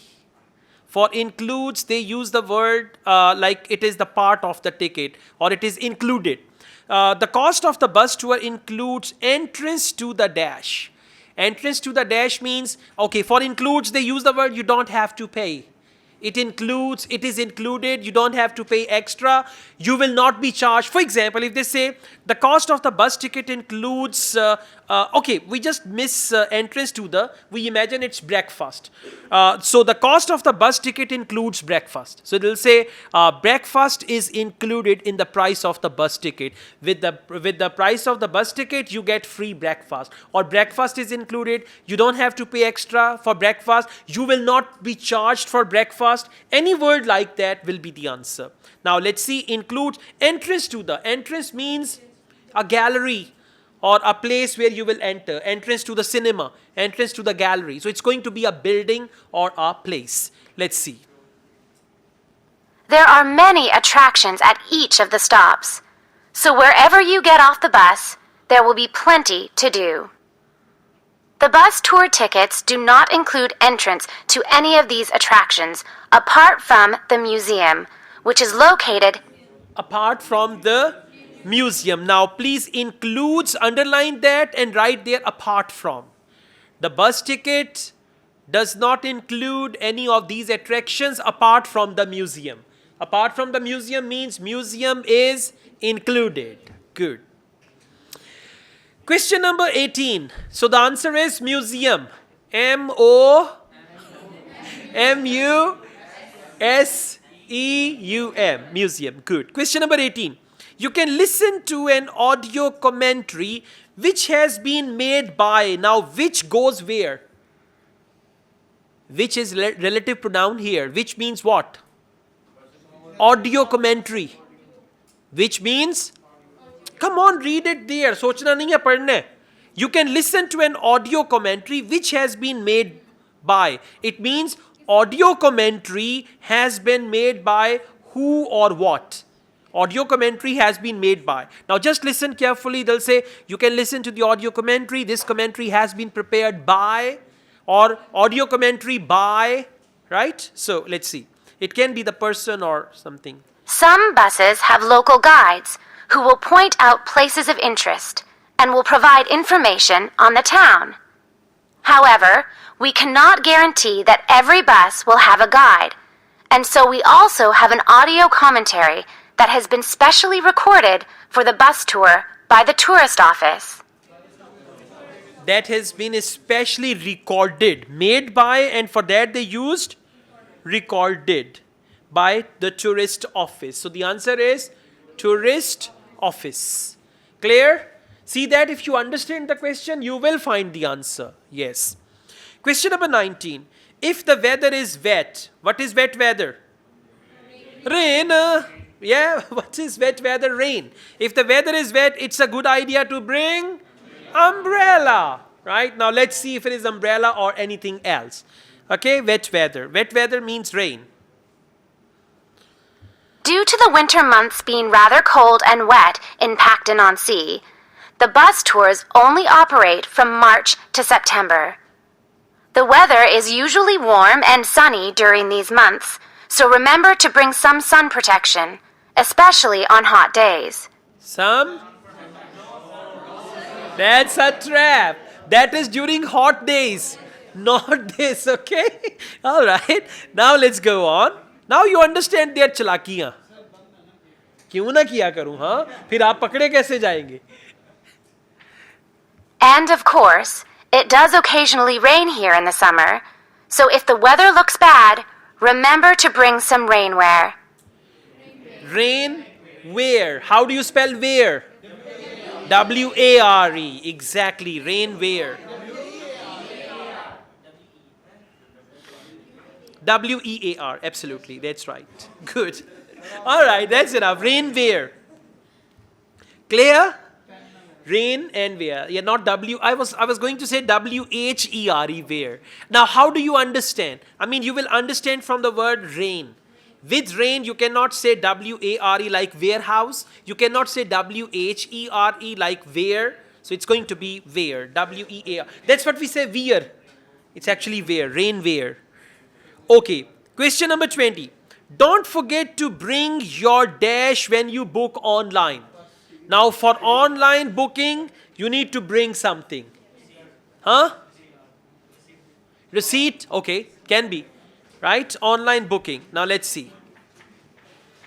For includes, they use the word like it is the part of the ticket, or it is included. The cost of the bus tour includes entrance to the dash. Entrance to the dash means, okay, for includes, they use the word you don't have to pay. It includes, it is included, you don't have to pay extra, you will not be charged. For example, if they say the cost of the bus ticket includes, okay, we just miss entrance to the, we imagine it's breakfast. So the cost of the bus ticket includes breakfast. So they'll say breakfast is included in the price of the bus ticket. With the price of the bus ticket, you get free breakfast. Or breakfast is included, you don't have to pay extra for breakfast, you will not be charged for breakfast. Any word like that will be the answer. Now let's see, include entrance to the. Entrance means a gallery or a place where you will enter. Entrance to the cinema, entrance to the gallery. So it's going to be a building or a place. Let's see. There are many attractions at each of the stops. So wherever you get off the bus, there will be plenty to do. The bus tour tickets do not include entrance to any of these attractions apart from the museum, which is located apart from the museum. Now please includes, underline that and write there apart from. The bus ticket does not include any of these attractions apart from the museum. Apart from the museum means museum is included. Good. Question number 18. So the answer is museum. M-O-M-U-S-E-U-M. Museum. Good. Question number 18. You can listen to an audio commentary which has been made by, now which goes where? Which is relative pronoun here. Which means what? Audio commentary. Which means? Come on, read it there. सोचना नहीं है पढ़ने. You can listen to an audio commentary which has been made by. It means audio commentary has been made by who or what. Audio commentary has been made by. Now just listen carefully. They'll say you can listen to the audio commentary. This commentary has been prepared by, or audio commentary by, right? So let's see. It can be the person or something. Some buses have local guides who will point out places of interest and will provide information on the town. However, we cannot guarantee that every bus will have a guide, and so we also have an audio commentary that has been specially recorded for the bus tour by the tourist office. That has been especially recorded, made by, and for that they used recorded by the tourist office. So the answer is tourist office. Clear? See that if you understand the question, you will find the answer. Yes. Question number 19. If the weather is wet, what is wet weather? Rain. Yeah, what is wet weather? Rain. If the weather is wet, it's a good idea to bring umbrella. Right? Now let's see if it is umbrella or anything else. Okay, wet weather. Wet weather means rain. Due to the winter months being rather cold and wet in Pacton-on-Sea, the bus tours only operate from March to September. The weather is usually warm and sunny during these months, so remember to bring some sun protection, especially on hot days. Some? That's a trap. That is during hot days, not this, okay? All right. Now let's go on. Now you understand their चलाकियां. क्यों ना किया करूं, हाँ? फिर आप पकड़े कैसे जाएंगे? And of course, it does occasionally rain here in the summer, so if the weather looks bad, remember to bring some rainwear. Rain, where? How do you spell where? W-A-R-E. Exactly, rain where? W-E-A-R, absolutely, that's right. Good. All right, that's enough. Rain where? Clear? Rain and where. Yeah, not W. I was going to say W-H-E-R-E, where. Now, how do you understand? I mean, you will understand from the word rain. With rain, you cannot say W-A-R-E like warehouse. You cannot say W-H-E-R-E like where. So it's going to be where. W-E-A-R. That's what we say where. It's actually where. Rain where. Okay. Question number 20. Don't forget to bring your dash when you book online. Now, for online booking, you need to bring something. Huh? Receipt? Okay, can be. Right? Online booking. Now, let's see.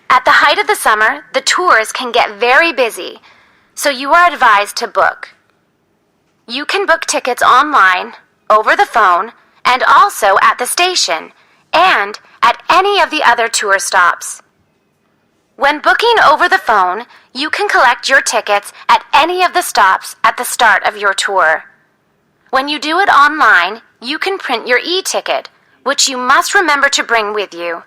At the height of the summer, the tours can get very busy, so you are advised to book. You can book tickets online, over the phone, and also at the station, and at any of the other tour stops. When booking over the phone, you can collect your tickets at any of the stops at the start of your tour. When you do it online, you can print your e-ticket, which you must remember to bring with you.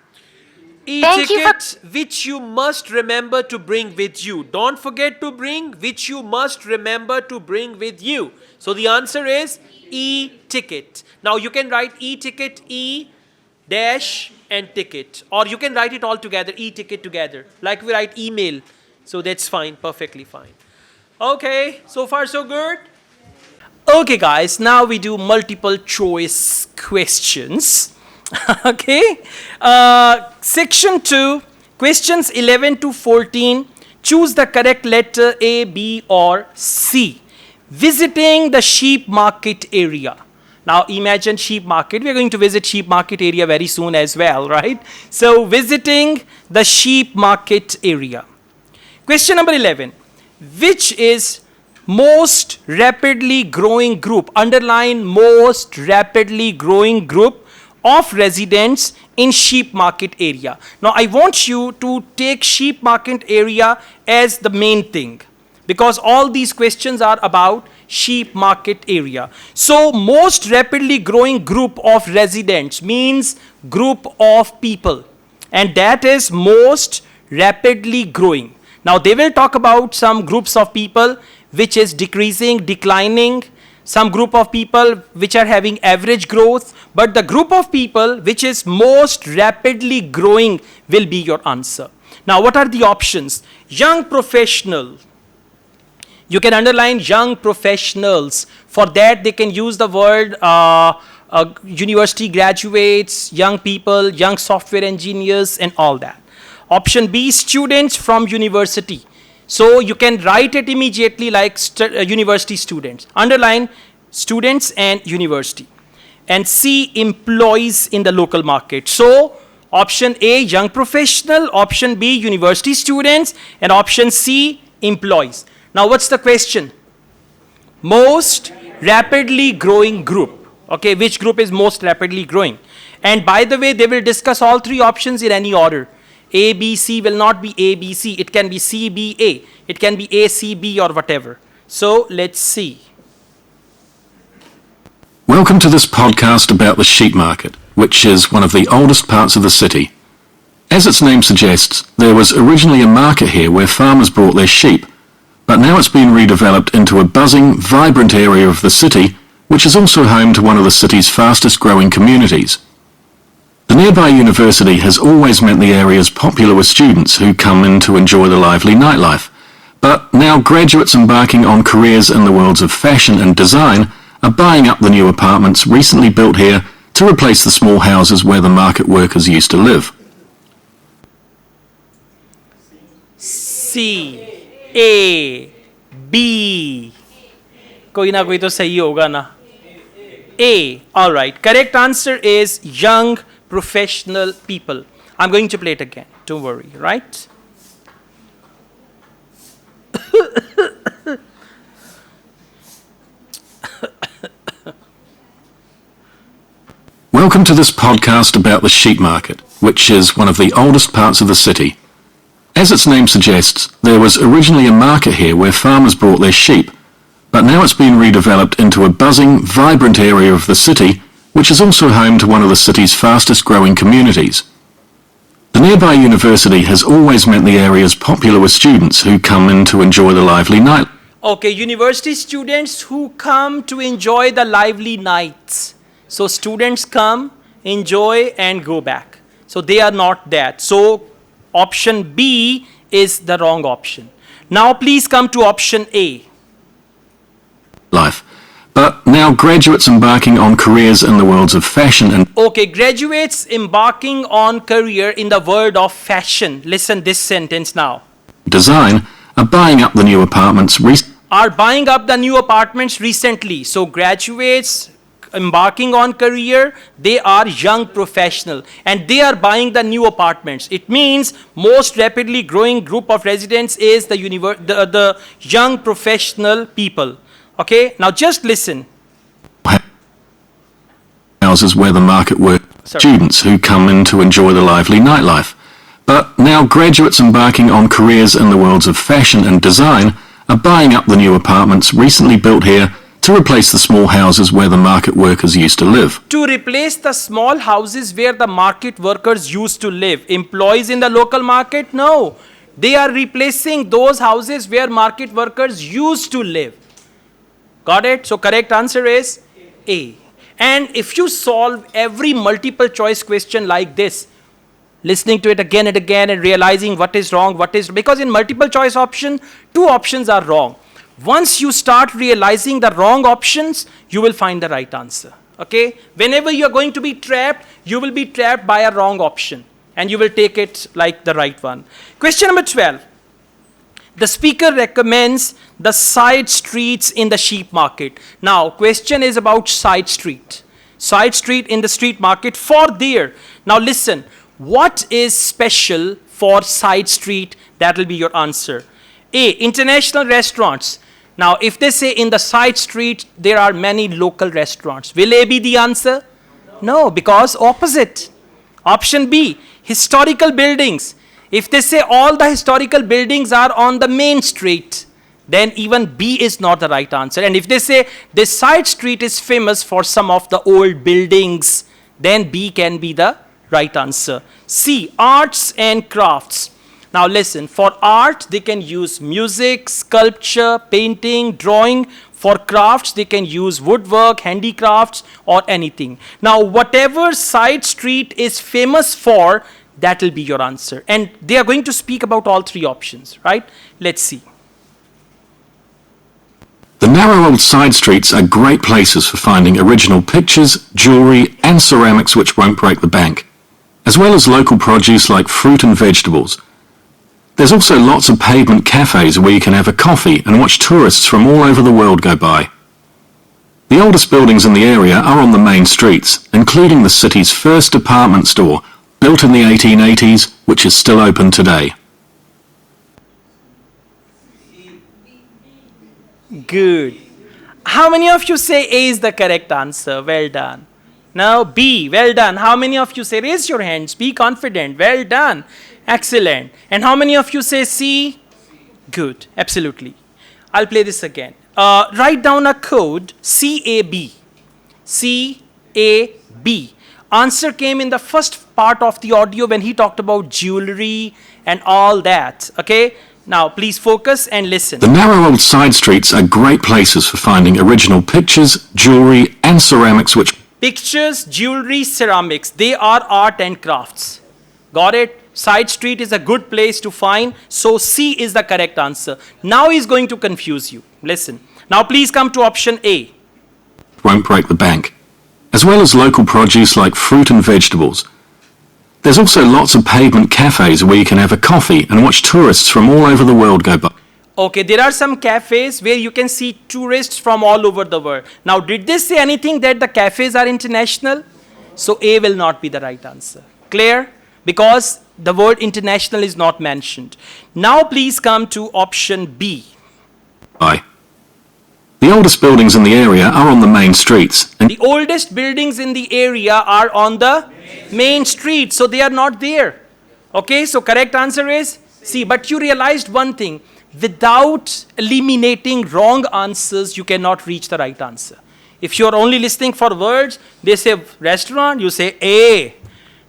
E-ticket which you must remember to bring with you. Don't forget to bring, which you must remember to bring with you. So the answer is e-ticket. Now you can write e-ticket, e-dash and ticket. Or you can write it all together, e-ticket together. Like we write email. So that's fine, perfectly fine. Okay, so far so good? Okay guys, now we do multiple choice questions. Okay. Section 2, questions 11 to 14. Choose the correct letter A, B or C. Visiting the sheep market area. Now imagine sheep market. We are going to visit sheep market area very soon as well, right? So visiting the sheep market area. Question number 11. Which is most rapidly growing group? Underline most rapidly growing group of residents in sheep market area. Now I want you to take sheep market area as the main thing, because all these questions are about sheep market area. So most rapidly growing group of residents means group of people, and that is most rapidly growing. Now they will talk about some groups of people which is decreasing, declining, some group of people which are having average growth, but the group of people which is most rapidly growing will be your answer. Now what are the options? Young professional. You can underline young professionals. For that they can use the word university graduates, young people, young software engineers and all that. Option B, students from university. So you can write it immediately like university students. Underline students and university. And C, employees in the local market. So option A, young professional. Option B, university students. And option C, employees. Now what's the question? Most rapidly growing group. Okay, which group is most rapidly growing? And by the way, they will discuss all three options in any order. A, B, C will not be A, B, C. It can be C, B, A. It can be A, C, B or whatever. So let's see. Welcome to this podcast about the sheep market, which is one of the oldest parts of the city. As its name suggests, there was originally a market here where farmers brought their sheep, but now it's been redeveloped into a buzzing, vibrant area of the city, which is also home to one of the city's fastest growing communities. The nearby university has always meant the area is popular with students who come in to enjoy the lively nightlife. But now graduates embarking on careers in the worlds of fashion and design are buying up the new apartments recently built here to replace the small houses where the market workers used to live. C, A, B. कोई ना कोई तो सही होगा ना. A. All right. Correct answer is young professional people. I'm going to play it again. Don't worry, right? Welcome to this podcast about the sheep market, which is one of the oldest parts of the city. As its name suggests, there was originally a market here where farmers brought their sheep, but now it's been redeveloped into a buzzing, vibrant area of the city, which is also home to one of the city's fastest growing communities. The nearby university has always meant the area is popular with students who come in to enjoy the lively night. Okay, university students who come to enjoy the lively nights. So students come, enjoy and go back. So they are not that. So option B is the wrong option. Now please come to option A. Life. But now graduates embarking on careers in the worlds of fashion and Okay, graduates embarking on career in the world of fashion. Listen this sentence now. design are buying up the new apartments Are buying up the new apartments recently. So graduates embarking on career, they are young professional and they are buying the new apartments. It means most rapidly growing group of residents is the young professional people. Okay, now just listen. houses where the market work Sorry. students who come in to enjoy the lively nightlife. But now graduates embarking on careers in the worlds of fashion and design are buying up the new apartments recently built here to replace the small houses where the market workers used to live. To replace the small houses where the market workers used to live. Employees in the local market? No. They are replacing those houses where market workers used to live. Got it? So correct answer is A. And if you solve every multiple choice question like this, listening to it again and again and realizing what is wrong, because in multiple choice option, two options are wrong. Once you start realizing the wrong options, you will find the right answer. Okay? Whenever you are going to be trapped, you will be trapped by a wrong option and you will take it like the right one. Question number 12. The speaker recommends the side streets in the sheep market. Now, question is about side street. Side street in the street market for there. Now listen, what is special for side street? That will be your answer. A, international restaurants. Now, if they say in the side street, there are many local restaurants. Will A be the answer? No, because opposite. Option B, historical buildings. If they say all the historical buildings are on the main street, then even B is not the right answer. And if they say this side street is famous for some of the old buildings, then B can be the right answer. C, arts and crafts. Now listen, for art, they can use music, sculpture, painting, drawing. For crafts, they can use woodwork, handicrafts, or anything. Now, whatever side street is famous for, that will be your answer. And they are going to speak about all three options, right? Let's see. The narrow old side streets are great places for finding original pictures, jewellery and ceramics which won't break the bank, as well as local produce like fruit and vegetables. There's also lots of pavement cafes where you can have a coffee and watch tourists from all over the world go by. The oldest buildings in the area are on the main streets, including the city's first department store, built in the 1880s, which is still open today. Good. How many of you say A is the correct answer? Well done. Now B, well done. How many of you say, raise your hands, be confident, well done. Excellent. And how many of you say C? Good, absolutely. I'll play this again. Write down a code CAB. CAB. Answer came in the first part of the audio when he talked about jewelry and all that. Okay? Now please focus and listen. The narrow old side streets are great places for finding original pictures, jewellery and ceramics which... Pictures, jewelry, ceramics, they are art and crafts. Got it? Side street is a good place to find. So C is the correct answer. Now he's going to confuse you. Listen. Now please come to option A. won't break the bank, as well as local produce like fruit and vegetables. There's also lots of pavement cafes where you can have a coffee and watch tourists from all over the world go by. Okay, there are some cafes where you can see tourists from all over the world. Now, did they say anything that the cafes are international? So A will not be the right answer. Clear? Because the word international is not mentioned. Now please come to option B. Bye. The oldest buildings in the area are on the main streets, and The oldest buildings in the area are on the main street, so they are not there. Okay, so correct answer is C. But you realized one thing. Without eliminating wrong answers, you cannot reach the right answer. If you are only listening for words, they say restaurant, you say A.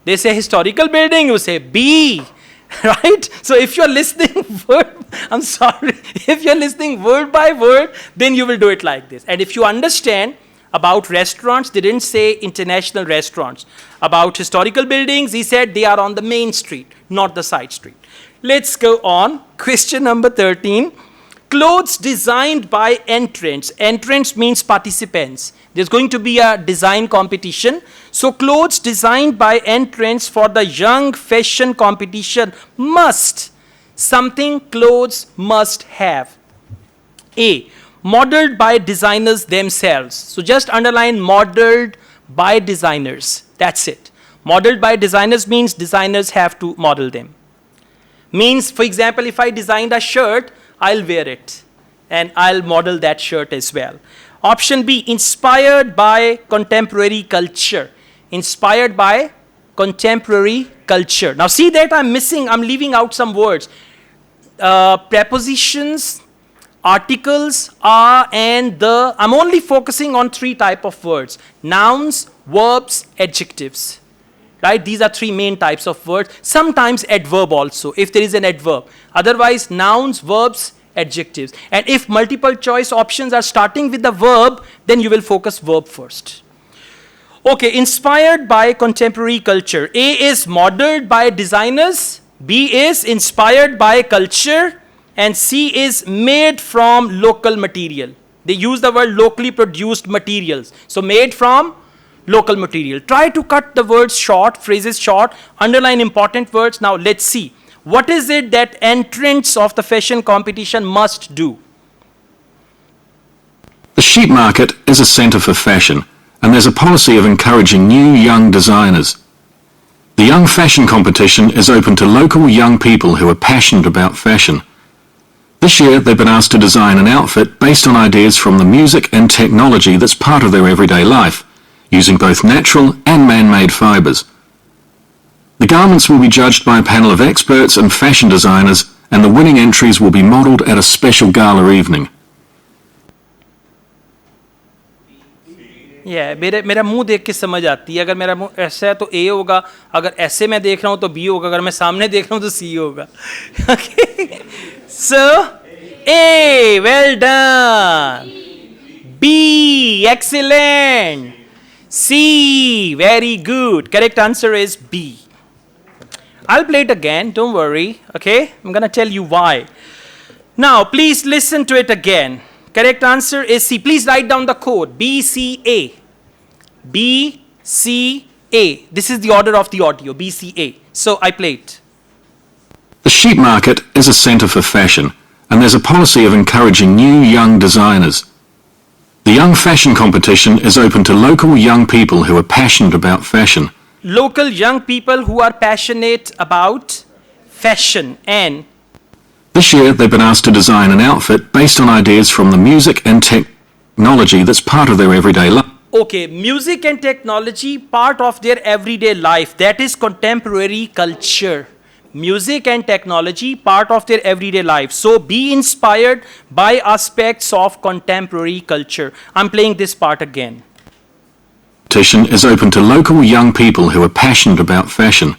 They say historical building, you say B. Right? So if you're listening I'm sorry, if you're listening word by word, then you will do it like this. And if you understand about restaurants, they didn't say international restaurants. About historical buildings, he said they are on the main street, not the side street. Let's go on. Question number 13. Clothes designed by entrants. Entrants means participants. There's going to be a design competition. So clothes designed by entrants for the young fashion competition must, something clothes must have. A, modeled by designers themselves. So just underline modeled by designers. That's it. Modeled by designers means designers have to model them. Means, for example, if I designed a shirt, I'll wear it and I'll model that shirt as well. Option B, inspired by contemporary culture. Inspired by contemporary culture. Now see that I'm leaving out some words. Prepositions, articles, are, and, the. I'm only focusing on 3 types of words. Nouns, verbs, adjectives. Right? These are 3 main types of words. Sometimes adverb also, if there is an adverb. Otherwise, nouns, verbs, adjectives. And if multiple choice options are starting with the verb, then you will focus verb first. Okay, inspired by contemporary culture. A is modeled by designers. B is inspired by culture. And C is made from local material. They use the word locally produced materials. So made from local material. Try to cut the words short, phrases short, underline important words. Now let's see. What is it that entrants of the fashion competition must do? The sheep market is a centre for fashion, and there's a policy of encouraging new young designers. The young fashion competition is open to local young people who are passionate about fashion. This year they've been asked to design an outfit based on ideas from the music and technology that's part of their everyday life, using both natural and man-made fibres. The garments will be judged by a panel of experts and fashion designers, and the winning entries will be modelled at a special gala evening. Yeah, मेरा मुंह देख के समझ आती है. अगर मेरा मुंह ऐसा है तो A होगा, अगर ऐसे मैं देख रहा हूँ तो B होगा, अगर मैं सामने देख रहा हूँ तो C होगा. Okay. So, A, well done. B, excellent. C, very good. Correct answer is B. I'll play it again, don't worry, okay? I'm gonna tell you why. Now, please listen to it again. Correct answer is C. Please write down the code, BCA. BCA. This is the order of the audio, BCA. So, I play it. The sheep market is a centre for fashion, and there's a policy of encouraging new young designers. The young fashion competition is open to local young people who are passionate about fashion. Local young people who are passionate about fashion. And this year they've been asked to design an outfit based on ideas from the music and technology that's part of their everyday life. Okay, music and technology, part of their everyday life. That is contemporary culture. Music and technology, part of their everyday life. So be inspired by aspects of contemporary culture. I'm playing this part again. Competition is open to local young people who are passionate about fashion.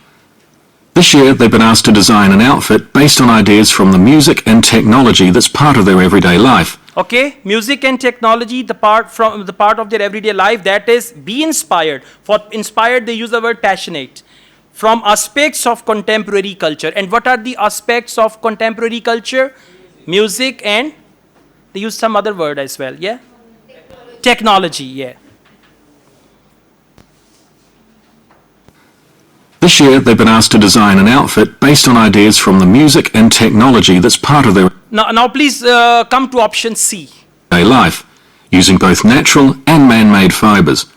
This year they've been asked to design an outfit based on ideas from the music and technology that's part of their everyday life. Okay, music and technology, the part of their everyday life, that is be inspired. For inspired they use the word passionate. From aspects of contemporary culture. And what are the aspects of contemporary culture? Music and they use some other word as well, yeah? Technology, yeah. This year they've been asked to design an outfit based on ideas from the music and technology that's part of their Now please come to option C. Life, using both natural and man-made fibres.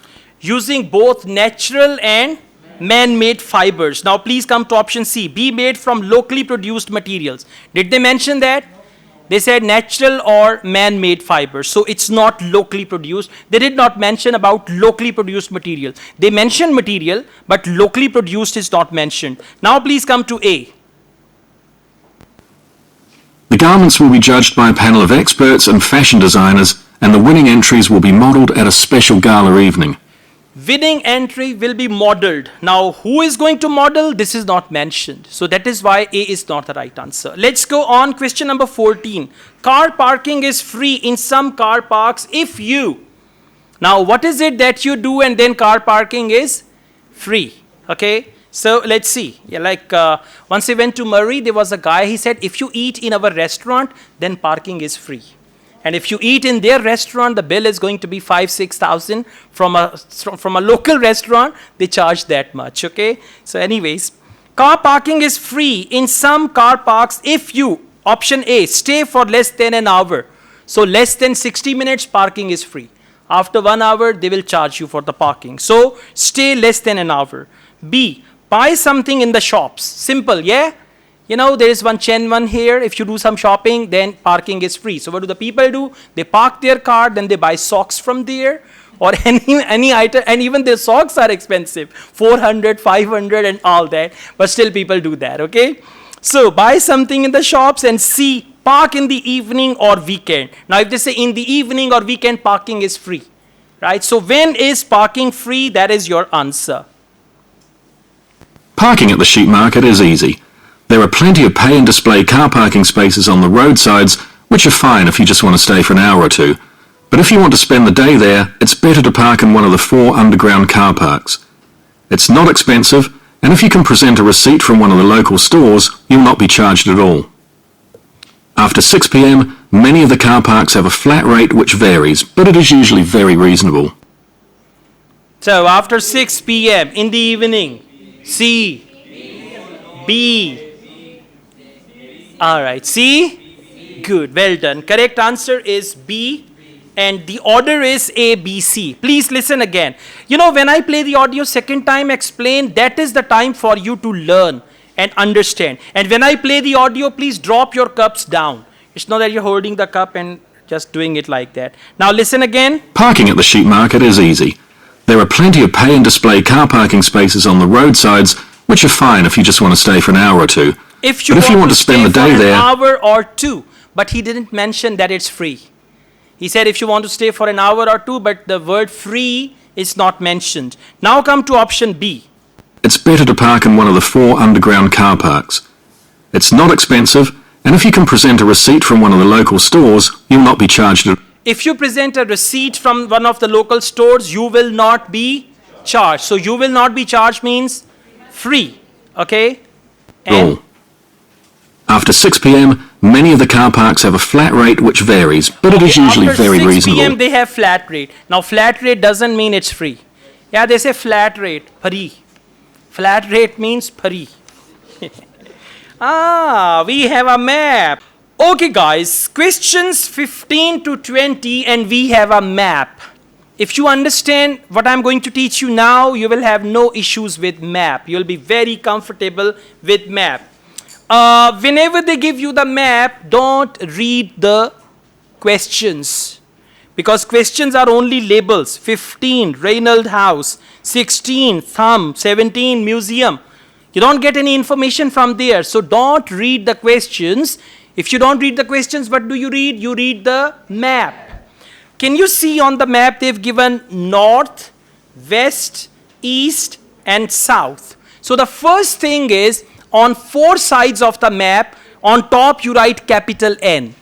Using both natural and man-made fibers. Now please come to option C. Be made from locally produced materials. Did they mention that? They said natural or man-made fibers. So it's not locally produced. They did not mention about locally produced material. They mentioned material, but locally produced is not mentioned. Now please come to A. The garments will be judged by a panel of experts and fashion designers, and the winning entries will be modelled at a special gala evening. winning entry will be modeled. Now, who is going to model? This is not mentioned. So that is why A is not the right answer. Let's go on. Question number 14. Car parking is free in some car parks if you. Now, what is it that you do and then car parking is free? Okay. So let's see. Yeah, once I went to Murray, there was a guy, he said, if you eat in our restaurant, then parking is free. And if you eat in their restaurant, the bill is going to be 5,000-6,000. From a local restaurant, they charge that much, okay? So anyways, car parking is free in some car parks if you, option A, stay for less than an hour. So less than 60 minutes, parking is free. After 1 hour, they will charge you for the parking. So stay less than an hour. B, buy something in the shops. Simple, yeah? You know, there is one Chen one here. If you do some shopping, then parking is free. So what do the people do? They park their car, then they buy socks from there or any item, and even their socks are expensive, 400, 500 and all that. But still people do that, okay? So buy something in the shops, and C, park in the evening or weekend. Now if they say in the evening or weekend, parking is free, right? So when is parking free? That is your answer. Parking at the sheep market is easy. There are plenty of pay and display car parking spaces on the roadsides, which are fine if you just want to stay for an hour or two. But if you want to spend the day there, it's better to park in one of the 4 underground car parks. It's not expensive, and if you can present a receipt from one of the local stores, you'll not be charged at all. After 6 p.m, many of the car parks have a flat rate which varies, but it is usually very reasonable. So after 6 p.m. in the evening, C, B. All right, C? Good, well done. Correct answer is B, and the order is A, B, C. Please listen again. You know, when I play the audio second time, explain, that is the time for you to learn and understand. And when I play the audio, please drop your cups down. It's not that you're holding the cup and just doing it like that. Now listen again. Parking at the sheep market is easy. There are plenty of pay and display car parking spaces on the roadsides, which are fine if you just want to stay for an hour or two. If you want to spend the day there, an hour or two, but he didn't mention that it's free. He said if you want to stay for an hour or two, but the word free is not mentioned. Now come to option B. It's better to park in one of the 4 underground car parks. It's not expensive, and if you can present a receipt from one of the local stores, you'll not be charged. If you present a receipt from one of the local stores, you will not be charged. So you will not be charged means free, okay? And after 6 p.m, many of the car parks have a flat rate which varies, but it is usually very reasonable. After 6 p.m. they have flat rate. Now flat rate doesn't mean it's free. Yeah, they say flat rate, pari. Flat rate means pari. We have a map. Okay guys, questions 15 to 20 and we have a map. If you understand what I'm going to teach you now, you will have no issues with map. You'll be very comfortable with map. Whenever they give you the map, don't read the questions. Because questions are only labels. 15, Reynolds House. 16, Thumb. 17, Museum. You don't get any information from there. So don't read the questions. If you don't read the questions, what do you read? You read the map. Can you see on the map they've given north, west, east, and south. So the first thing is, on 4 sides of the map, on top you write capital N.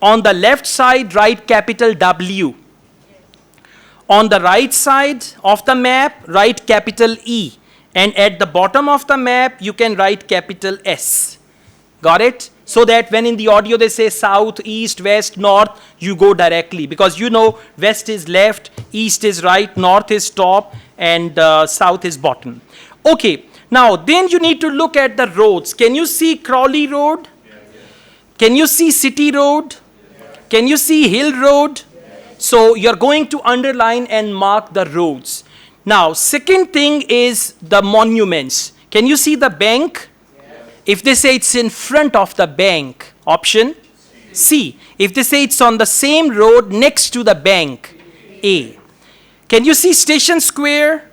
On the left side, write capital W. On the right side of the map, write capital E. And at the bottom of the map, you can write capital S. Got it? So that when in the audio they say south, east, west, north, you go directly. Because you know west is left, east is right, north is top, and south is bottom. Okay, now then you need to look at the roads. Can you see Crawley Road? Can you see City Road? Can you see Hill Road? So you're going to underline and mark the roads. Now, second thing is the monuments. Can you see the bank? If they say it's in front of the bank, option C. If they say it's on the same road next to the bank, A. Can you see Station Square?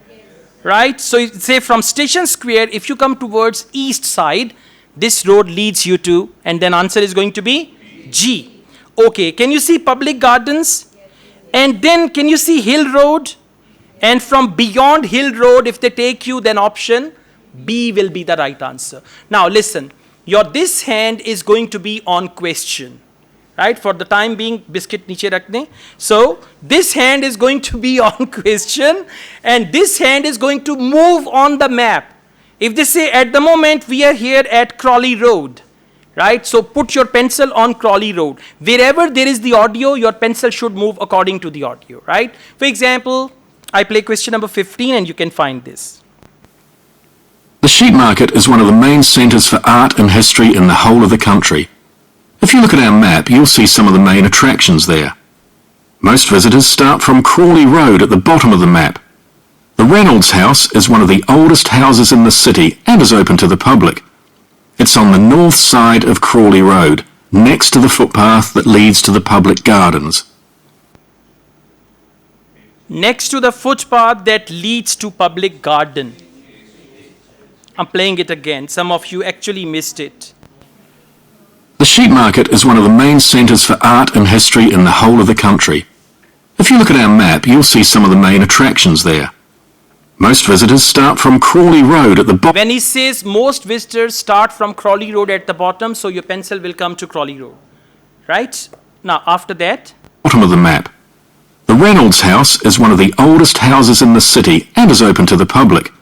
Right? So say from Station Square, if you come towards east side, this road leads you to, and then answer is going to be G. Okay, can you see Public Gardens? And then can you see Hill Road? And from beyond Hill Road, if they take you, then option B will be the right answer. Now listen, your this hand is going to be on question. Right? For the time being, biscuit niche rakh dein. So this hand is going to be on question and this hand is going to move on the map. If they say at the moment we are here at Crawley Road, right? So put your pencil on Crawley Road. Wherever there is the audio, your pencil should move according to the audio, right? For example, I play question number 15 and you can find this. The sheep market is one of the main centres for art and history in the whole of the country. If you look at our map, you'll see some of the main attractions there. Most visitors start from Crawley Road at the bottom of the map. The Reynolds House is one of the oldest houses in the city and is open to the public. It's on the north side of Crawley Road, next to the footpath that leads to the public gardens. Next to the footpath that leads to public garden. I'm playing it again. Some of you actually missed it. The sheep market is one of the main centres for art and history in the whole of the country. If you look at our map, you'll see some of the main attractions there. Most visitors start from Crawley Road at the bottom. When he says most visitors start from Crawley Road at the bottom, so your pencil will come to Crawley Road. Right? Now after that, Bottom of the map. The Reynolds House is one of the oldest houses in the city and is open to the public.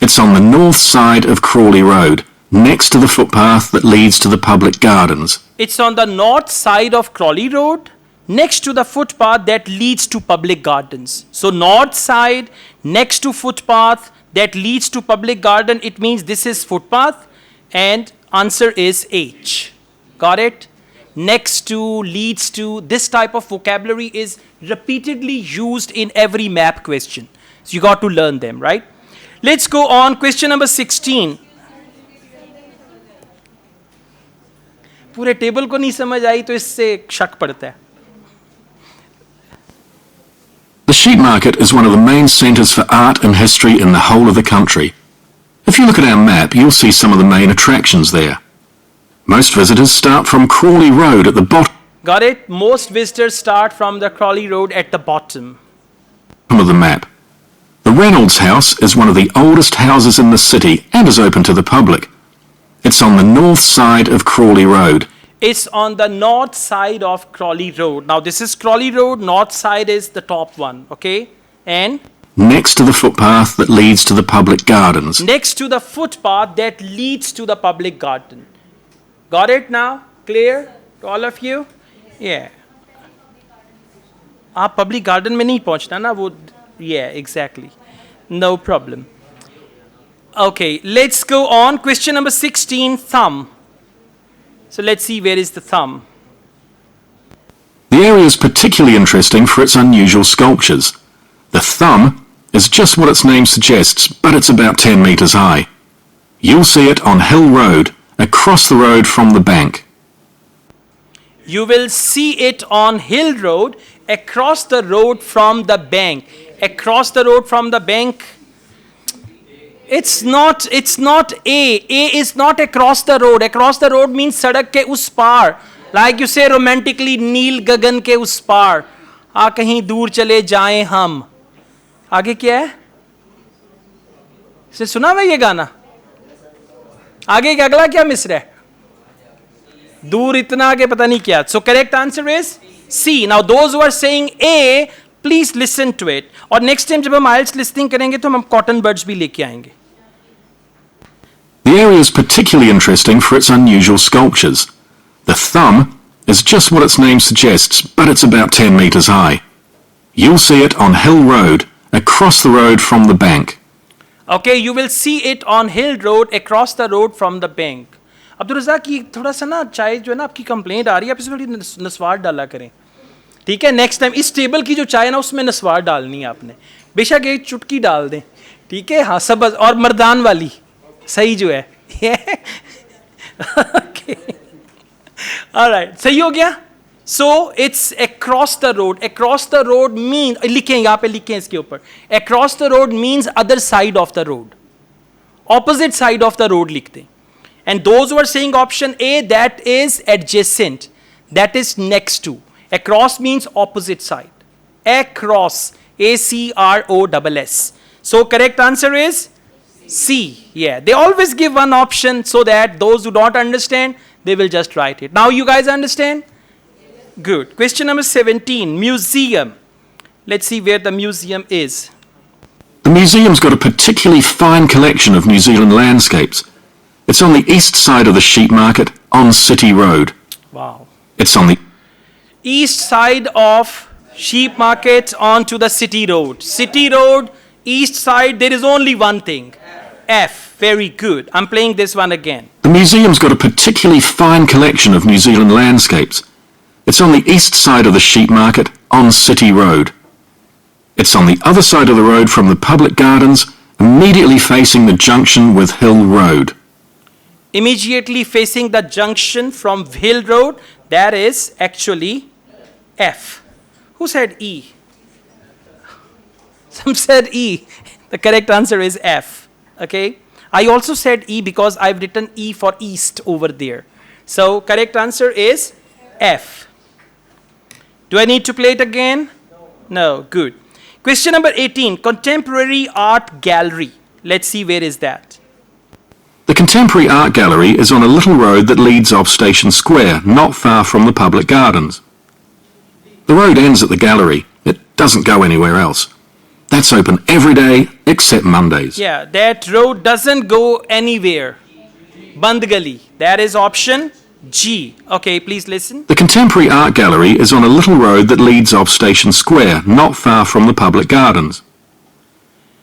It's on the north side of Crawley Road, next to the footpath that leads to the public gardens. it's on the north side of Crawley Road, next to the footpath that leads to public gardens. So north side, next to footpath that leads to public garden, it means this is footpath and answer is H. Got it? Next to, leads to, this type of vocabulary is repeatedly used in every map question. So you got to learn them, right? Let's go on, question number 16. पूरे table को नहीं समझ आई तो इससे शक पड़ता है. The sheep market is one of the main centres for art and history in the whole of the country. If you look at our map, you'll see some of the main attractions there. Most visitors start from Crawley Road at the bottom Got it? Most visitors start from the Crawley Road at the bottom. of the map. The Reynolds House is one of the oldest houses in the city and is open to the public. It's on the north side of Crawley Road. It's on the north side of Crawley Road. Now this is Crawley Road, north side is the top one, okay? And Next to the footpath that leads to the public gardens. next to the footpath that leads to the public garden. Got it now? Clear to all of you? Yeah. आप public garden में नहीं पहुंचना ना वो, yeah, exactly. No problem. Okay, let's go on. Question number 16, thumb. So let's see where is the thumb. The area is particularly interesting for its unusual sculptures. The thumb is just what its name suggests, but it's about 10 metres high. You'll see it on Hill Road, across the road from the bank. You will see it on Hill Road, across the road from the bank. Across the road from the bank. It's not A. A is not across the road. Across the road means सड़क के उस पार. Like you say romantically, नील गगन के उस पार. कहीं दूर चले जाएं हम. आगे क्या है? इसे सुना हुआ ये गाना? आगे का अगला क्या मिस रहा है? दूर इतना आगे पता नहीं क्या. So correct answer is C. Now those who are saying A, please listen to it. और next time जब हम IELTS listening करेंगे तो हम cotton buds भी लेके आएंगे. The area is particularly interesting for its unusual sculptures. The thumb is just what its name suggests, but it's about 10 metres high. You'll see it on Hill Road, across the road from the bank. Okay, you will see it on Hill Road, across the road from the bank. Abdul Razzaq की थोड़ा सा ना चाय जो है ना आपकी complaint आ रही है, आप इसमें थोड़ी नस्वार डाला करें. ठीक है, नेक्स्ट टाइम इस टेबल की जो चाय है ना उसमें नस्वार डालनी है आपने. बेशक एक चुटकी डाल दें. ठीक है, हाँ सबज और मर्दान वाली सही जो है. Okay. All right, सही हो गया. So it's across the road. Across the road means लिखें यहाँ पे लिखें इसके ऊपर. Across the road means other side of the road. Opposite side of the road लिखते हैं. And those who are saying option A, that is adjacent. That is next to. Across means opposite side. Across. ACROSS. So correct answer is C. Yeah, they always give one option so that those who don't understand, they will just write it. Now you guys understand? Good. Question number 17, museum. Let's see where the museum is. The museum's got a particularly fine collection of New Zealand landscapes. It's on the east side of the sheep market on City Road. Wow. It's on the East side of sheep market onto the city road. City road, east side, there is only one thing. F. Very good. I'm playing this one again. The museum's got a particularly fine collection of New Zealand landscapes. It's on the east side of the sheep market on City Road. It's on the other side of the road from the public gardens, immediately facing the junction with Hill Road. Immediately facing the junction from Hill Road, that is actually F. Who said E? Some said E. The correct answer is F. Okay. I also said E because I've written E for east over there. So correct answer is F. Do I need to play it again? No. Good. Question number 18. Contemporary Art Gallery. Let's see where is that. The Contemporary Art Gallery is on a little road that leads off Station Square, not far from the public gardens. The road ends at the gallery. It doesn't go anywhere else. That's open every day except Mondays. Yeah, that road doesn't go anywhere. Bandgali. That is option G. Okay, please listen. The Contemporary Art Gallery is on a little road that leads off Station Square, not far from the public gardens.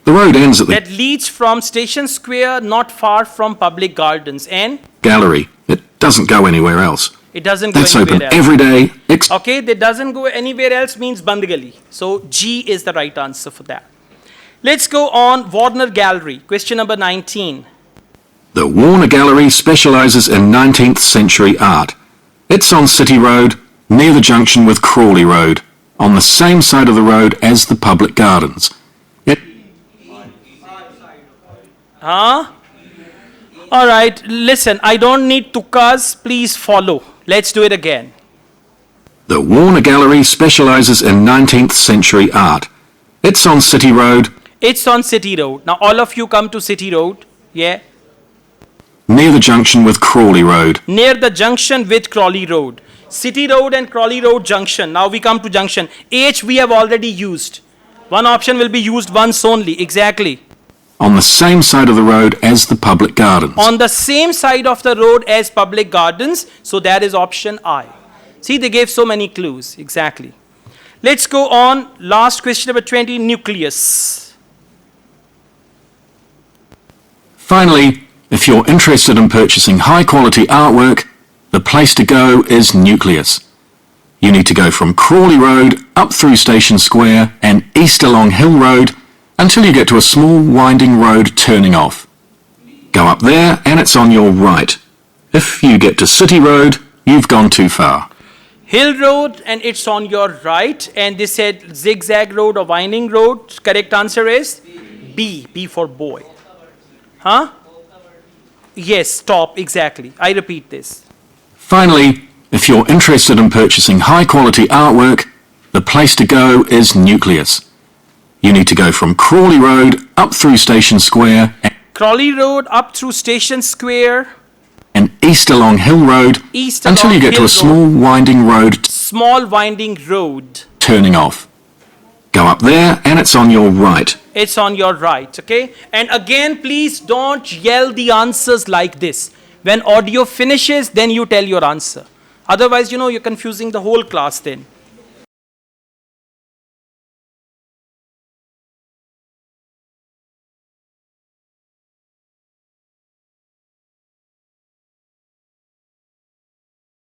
The road ends at the That leads from Station Square, not far from public gardens, and gallery. It doesn't go anywhere else. it doesn't go That's anywhere open else. every day Okay, that doesn't go anywhere else means Bandgali. So G is the right answer for that. Let's go on Warner Gallery. Question number 19. The Warner Gallery specialises in 19th century art. It's on City Road, near the junction with Crawley Road, on the same side of the road as the public gardens. Huh? All right, listen, I don't need tukas, please follow. Let's do it again. The Warner Gallery specialises in 19th century art. It's on City Road, It's on City Road. Now all of you come to City Road. Yeah. near the junction with Crawley Road. Near the junction with Crawley Road. City Road and Crawley Road junction. Now we come to junction. H we have already used. One option will be used once only. Exactly. On the same side of the road as the public gardens. On the same side of the road as public gardens. So that is option I. See, they gave so many clues. Exactly. Let's go on. Last question number 20, nucleus. Finally, if you're interested in purchasing high-quality artwork, the place to go is Nucleus. You need to go from Crawley Road up through Station Square and east along Hill Road until you get to a small winding road turning off. Go up there and it's on your right. If you get to City Road, you've gone too far. Hill Road and it's on your right. And they said zigzag road or winding road. Correct answer is B. B for boy. Huh? Yes, stop, exactly. I repeat this. Finally, if you're interested in purchasing high-quality artwork, the place to go is Nucleus. You need to go from Crawley Road up through Station Square Crawley Road up through Station Square. and east along Hill Road East until you along get to Hill a small winding road Small winding road. turning off. Go up there and it's on your right. It's on your right, okay? And again, please don't yell the answers like this. When audio finishes, then you tell your answer. Otherwise, you're confusing the whole class then.